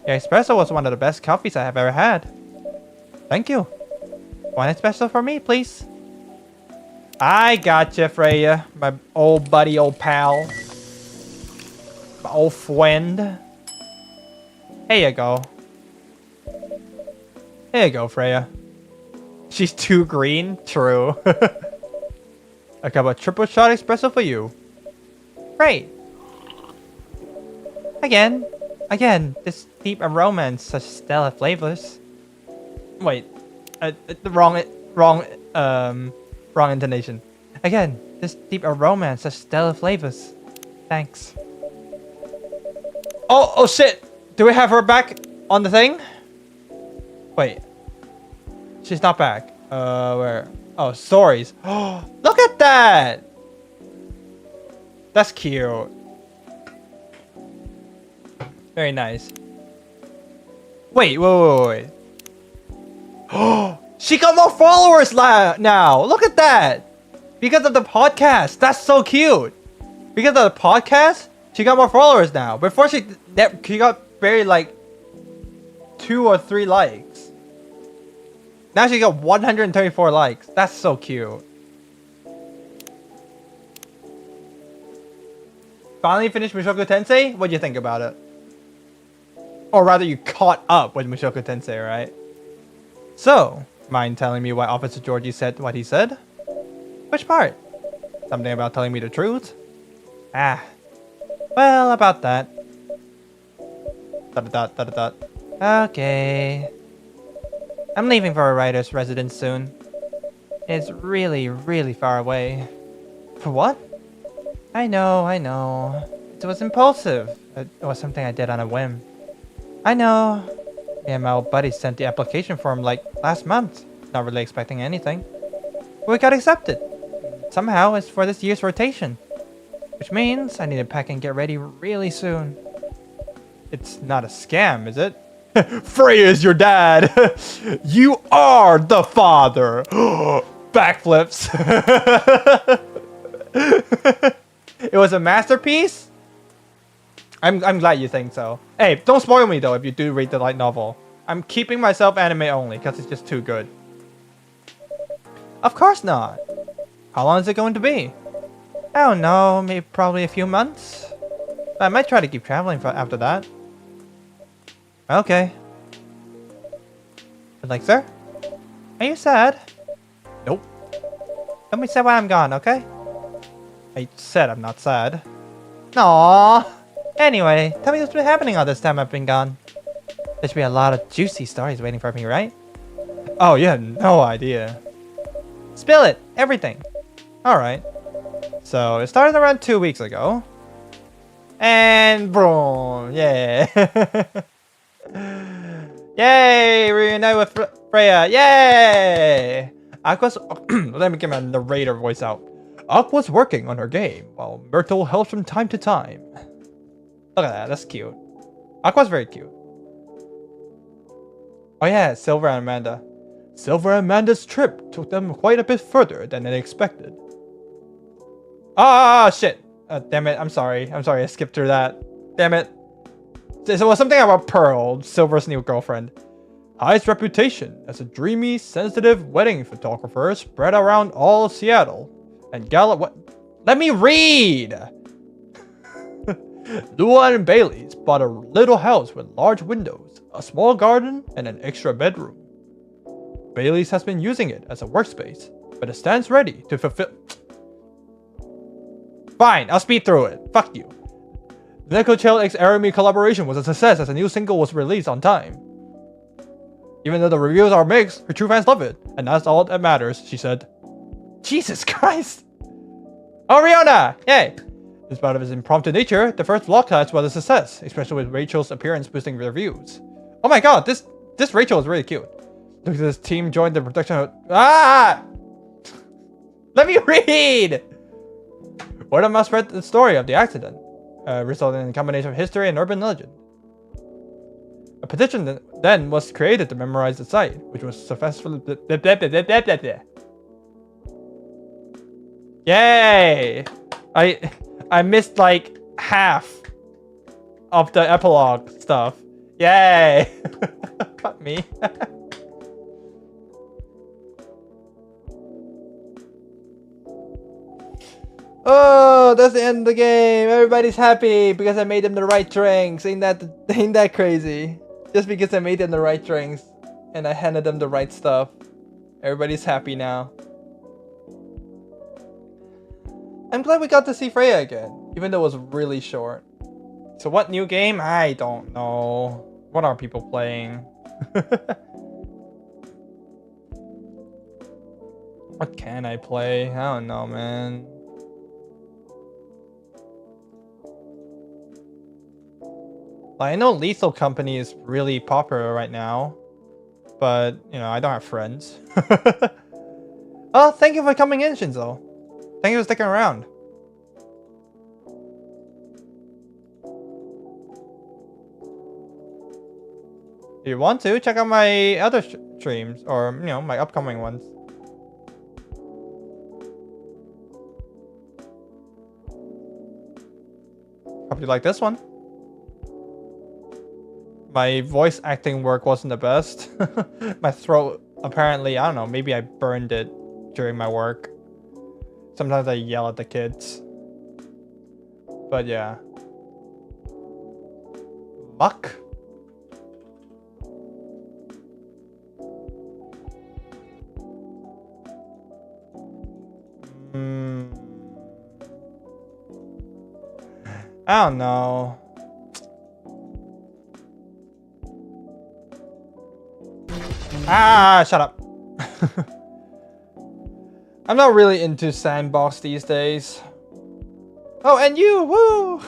Your espresso was one of the best coffees I have ever had. Thank you. One special for me, please. I gotcha, Freya. My old buddy, old pal. My old friend. Here you go. Here you go, Freya. She's too green? True. I got a triple shot espresso for you. Great. Again, this deep aroma and such stellar flavors. Wait, wrong intonation. Again, this deep aroma and such stellar flavors. Thanks. Oh shit! Do we have her back on the thing? Wait, she's not back. Where? Oh, stories. Oh, look at that! That's cute. Very nice. Wait. Oh, she got more followers now. Look at that. Because of the podcast. That's so cute. Because of the podcast, she got more followers now. Before she got barely like 2 or 3 likes. Now she got 134 likes. That's so cute. Finally finished Mushoku Tensei? What do you think about it? Or rather, you caught up with Mushoku Tensei, right? So, mind telling me why Officer Georgie said what he said? Which part? Something about telling me the truth? Ah. Well, about that. Okay. I'm leaving for a writer's residence soon. It's really, really far away. For what? I know. It was impulsive. It was something I did on a whim. I know. Me and my old buddy sent the application form like last month. Not really expecting anything. We got accepted. Somehow it's for this year's rotation. Which means I need to pack and get ready really soon. It's not a scam, is it? Freya is your dad! You are the father! Backflips. It was a masterpiece? I'm glad you think so. Hey, don't spoil me though if you do read the light novel. I'm keeping myself anime only because it's just too good. Of course not. How long is it going to be? I don't know, maybe probably a few months. But I might try to keep traveling after that. Okay. But like, sir? Are you sad? Nope. Don't be sad while I'm gone, okay? I said I'm not sad. Aww. Anyway, tell me what's been happening all this time I've been gone. There should be a lot of juicy stories waiting for me, right? Oh, you had no idea. Spill it! Everything! Alright. So, it started around 2 weeks ago. And boom! Yeah! Yay! Reunite with Freya! Yay! Aqua's... Let me get my narrator voice out. Aqua's working on her game, while Myrtle helps from time to time. Look at that, that's cute. Aqua's very cute. Oh yeah, Silver and Amanda. Silver and Amanda's trip took them quite a bit further than they expected. Ah, shit! Damn it, I'm sorry, I skipped through that. Damn it. So it was something about Pearl, Silver's new girlfriend. High's reputation as a dreamy, sensitive wedding photographer spread around all of Seattle. And what? Let me read! Lua and Bailey's bought a little house with large windows, a small garden, and an extra bedroom. Bailey's has been using it as a workspace, but it stands ready to fulfill... Fine, I'll speed through it. Fuck you. The Neko Chill X Arumi collaboration was a success as a new single was released on time. Even though the reviews are mixed, her true fans love it, and that's all that matters, she said. Jesus Christ! Oh, Riona! Yay! In spite of its impromptu nature, the first vlog test was a success, especially with Rachel's appearance boosting reviews. Oh my god, this Rachel is really cute. Look at this team joined the production of... Ah! Let me read! Word of mouth spread the story of the accident, resulting in a combination of history and urban legend. A petition then was created to memorize the site, which was successfully... Yay! I missed like half of the epilogue stuff. Yay! Fuck me. Oh, that's the end of the game. Everybody's happy because I made them the right drinks. Ain't that crazy? Just because I made them the right drinks and I handed them the right stuff. Everybody's happy now. I'm glad we got to see Freya again, even though it was really short. So what new game? I don't know. What are people playing? What can I play? I don't know, man. Like, I know Lethal Company is really popular right now, but, you know, I don't have friends. Oh, thank you for coming in, Shinzo. Thank you for sticking around. If you want to, check out my other streams, or, you know, my upcoming ones. Hope you like this one. My voice acting work wasn't the best. My throat, apparently, I don't know, maybe I burned it during my work. Sometimes I yell at the kids. But yeah. Luck. I don't know. Ah, shut up. I'm not really into Sandbox these days. Oh, and you, woo!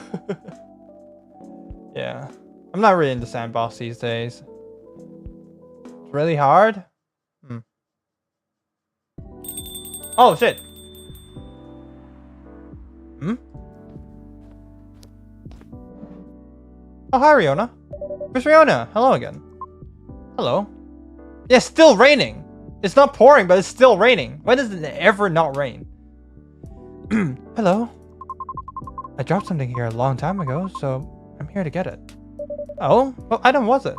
Yeah, I'm not really into Sandbox these days. It's really hard. Oh, shit. Oh, hi, Riona. Where's Riona? Hello again. Hello. Yeah, it's still raining. It's not pouring, but it's still raining. Why does it ever not rain? Hello. I dropped something here a long time ago, so I'm here to get it. Oh? What item was it?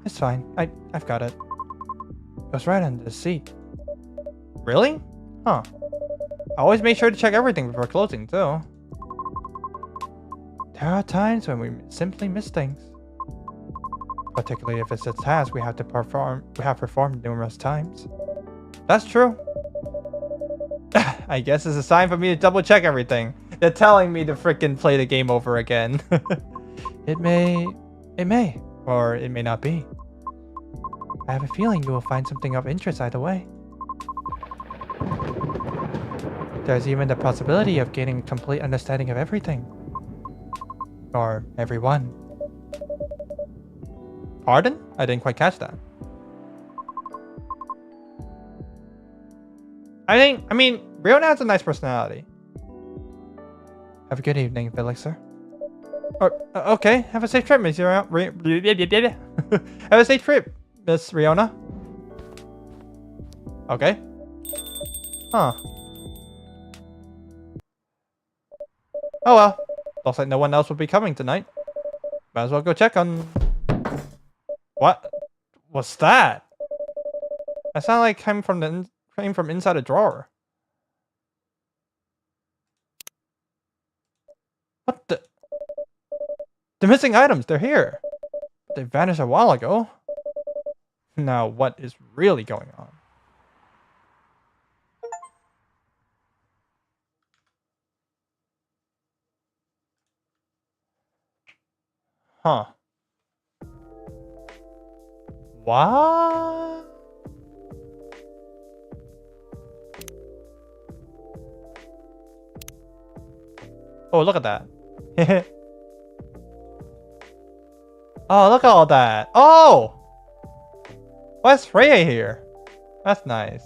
It's fine. I've got it. It was right under the seat. Really? Huh. I always make sure to check everything before closing, too. There are times when we simply miss things. Particularly if it's a task we have performed numerous times. That's true. I guess it's a sign for me to double check everything. They're telling me to freaking play the game over again. It may, or it may not be. I have a feeling you will find something of interest either way. There's even the possibility of gaining a complete understanding of everything. Or everyone. Pardon? I didn't quite catch that. I mean, Riona has a nice personality. Have a good evening, Felixer. Okay, have a safe trip, Miss Riona. Have a safe trip, Miss Riona. Okay. Huh. Oh well. Looks like no one else will be coming tonight. Might as well go check on... What? What's that? That sounded like came from inside a drawer. What the? The missing items, they're here. They vanished a while ago. Now, what is really going on? Huh. What? Oh, look at that. Oh, look at all that. Oh! Why's Freya here? That's nice.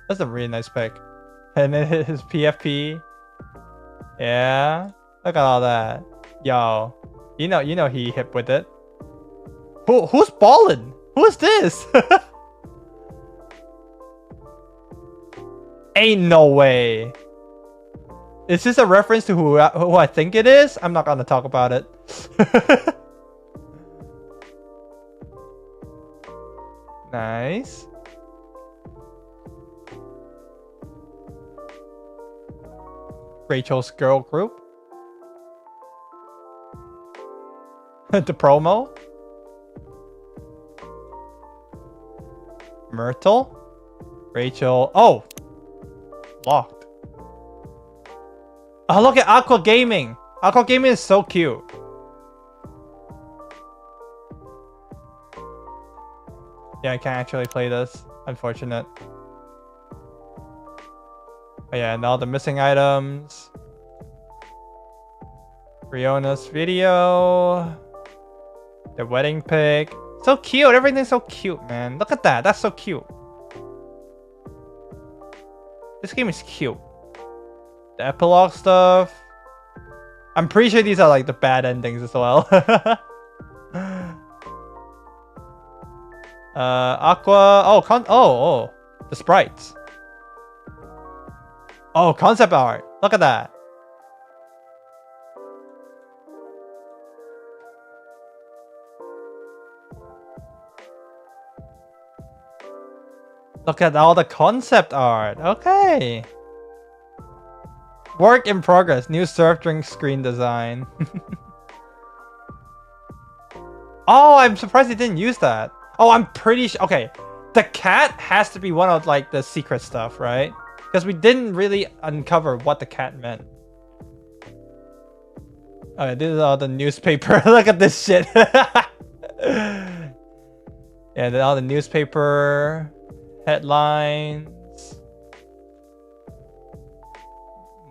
That's a really nice pick. And then his PFP. Yeah. Look at all that. Yo. You know he hip with it. Who's ballin'? Who is this? Ain't no way. Is this a reference to who I think it is? I'm not gonna talk about it. Nice. Rachel's girl group. The promo. Myrtle. Rachel. Oh! Locked. Oh, look at Aqua Gaming. Aqua Gaming is so cute. Yeah, I can't actually play this. Unfortunate. But yeah, and all the missing items. Riona's video. The wedding pic. So cute. Everything's so cute, man. Look at that. That's so cute. This game is cute. The epilogue stuff. I'm pretty sure these are like the bad endings as well. Aqua. Oh, the sprites. Oh, concept art. Look at that. Look at all the concept art. Okay. Work in progress. New surf drink screen design. Oh, I'm surprised they didn't use that. Oh, I'm pretty sure. Okay. The cat has to be one of like the secret stuff, right? Because we didn't really uncover what the cat meant. Okay, this is all the newspaper. Look at this shit. Yeah, then all the newspaper headlines.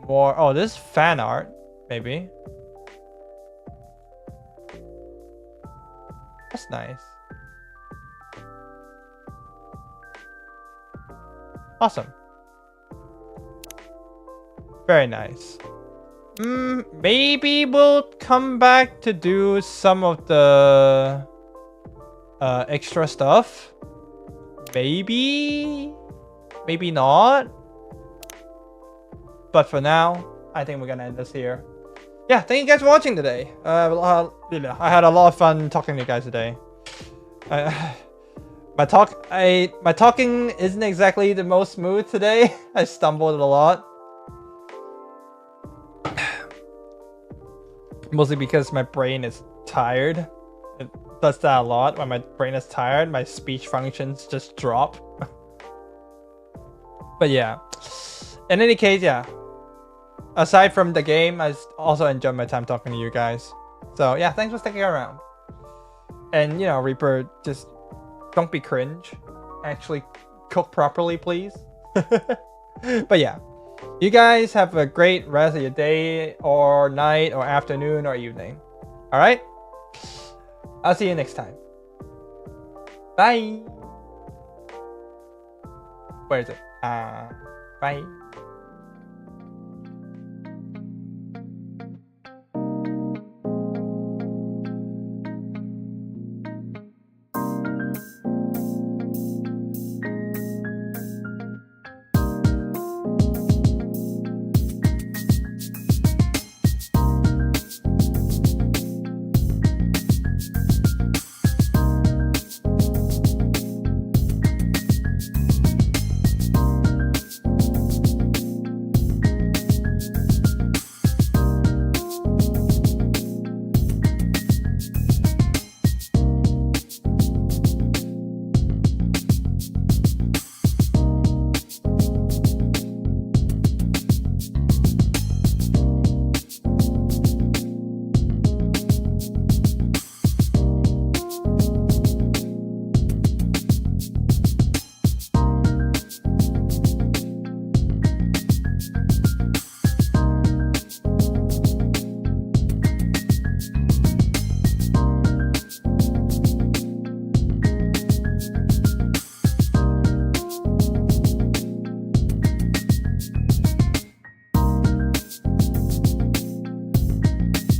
More. Oh, this is fan art, maybe. That's nice. Awesome. Very nice. Maybe we'll come back to do some of the extra stuff. Maybe not. But for now, I think we're gonna end this here. Yeah, thank you guys for watching today. I had a lot of fun talking to you guys today. My talking isn't exactly the most smooth today. I stumbled a lot. Mostly because my brain is tired. It does that a lot. When my brain is tired, my speech functions just drop. But yeah. In any case, yeah. Aside from the game, I also enjoyed my time talking to you guys. So yeah, thanks for sticking around. And you know, Reaper, just don't be cringe. Actually cook properly, please. But yeah. You guys have a great rest of your day or night or afternoon or evening. Alright? I'll see you next time. Bye. Where is it? Bye.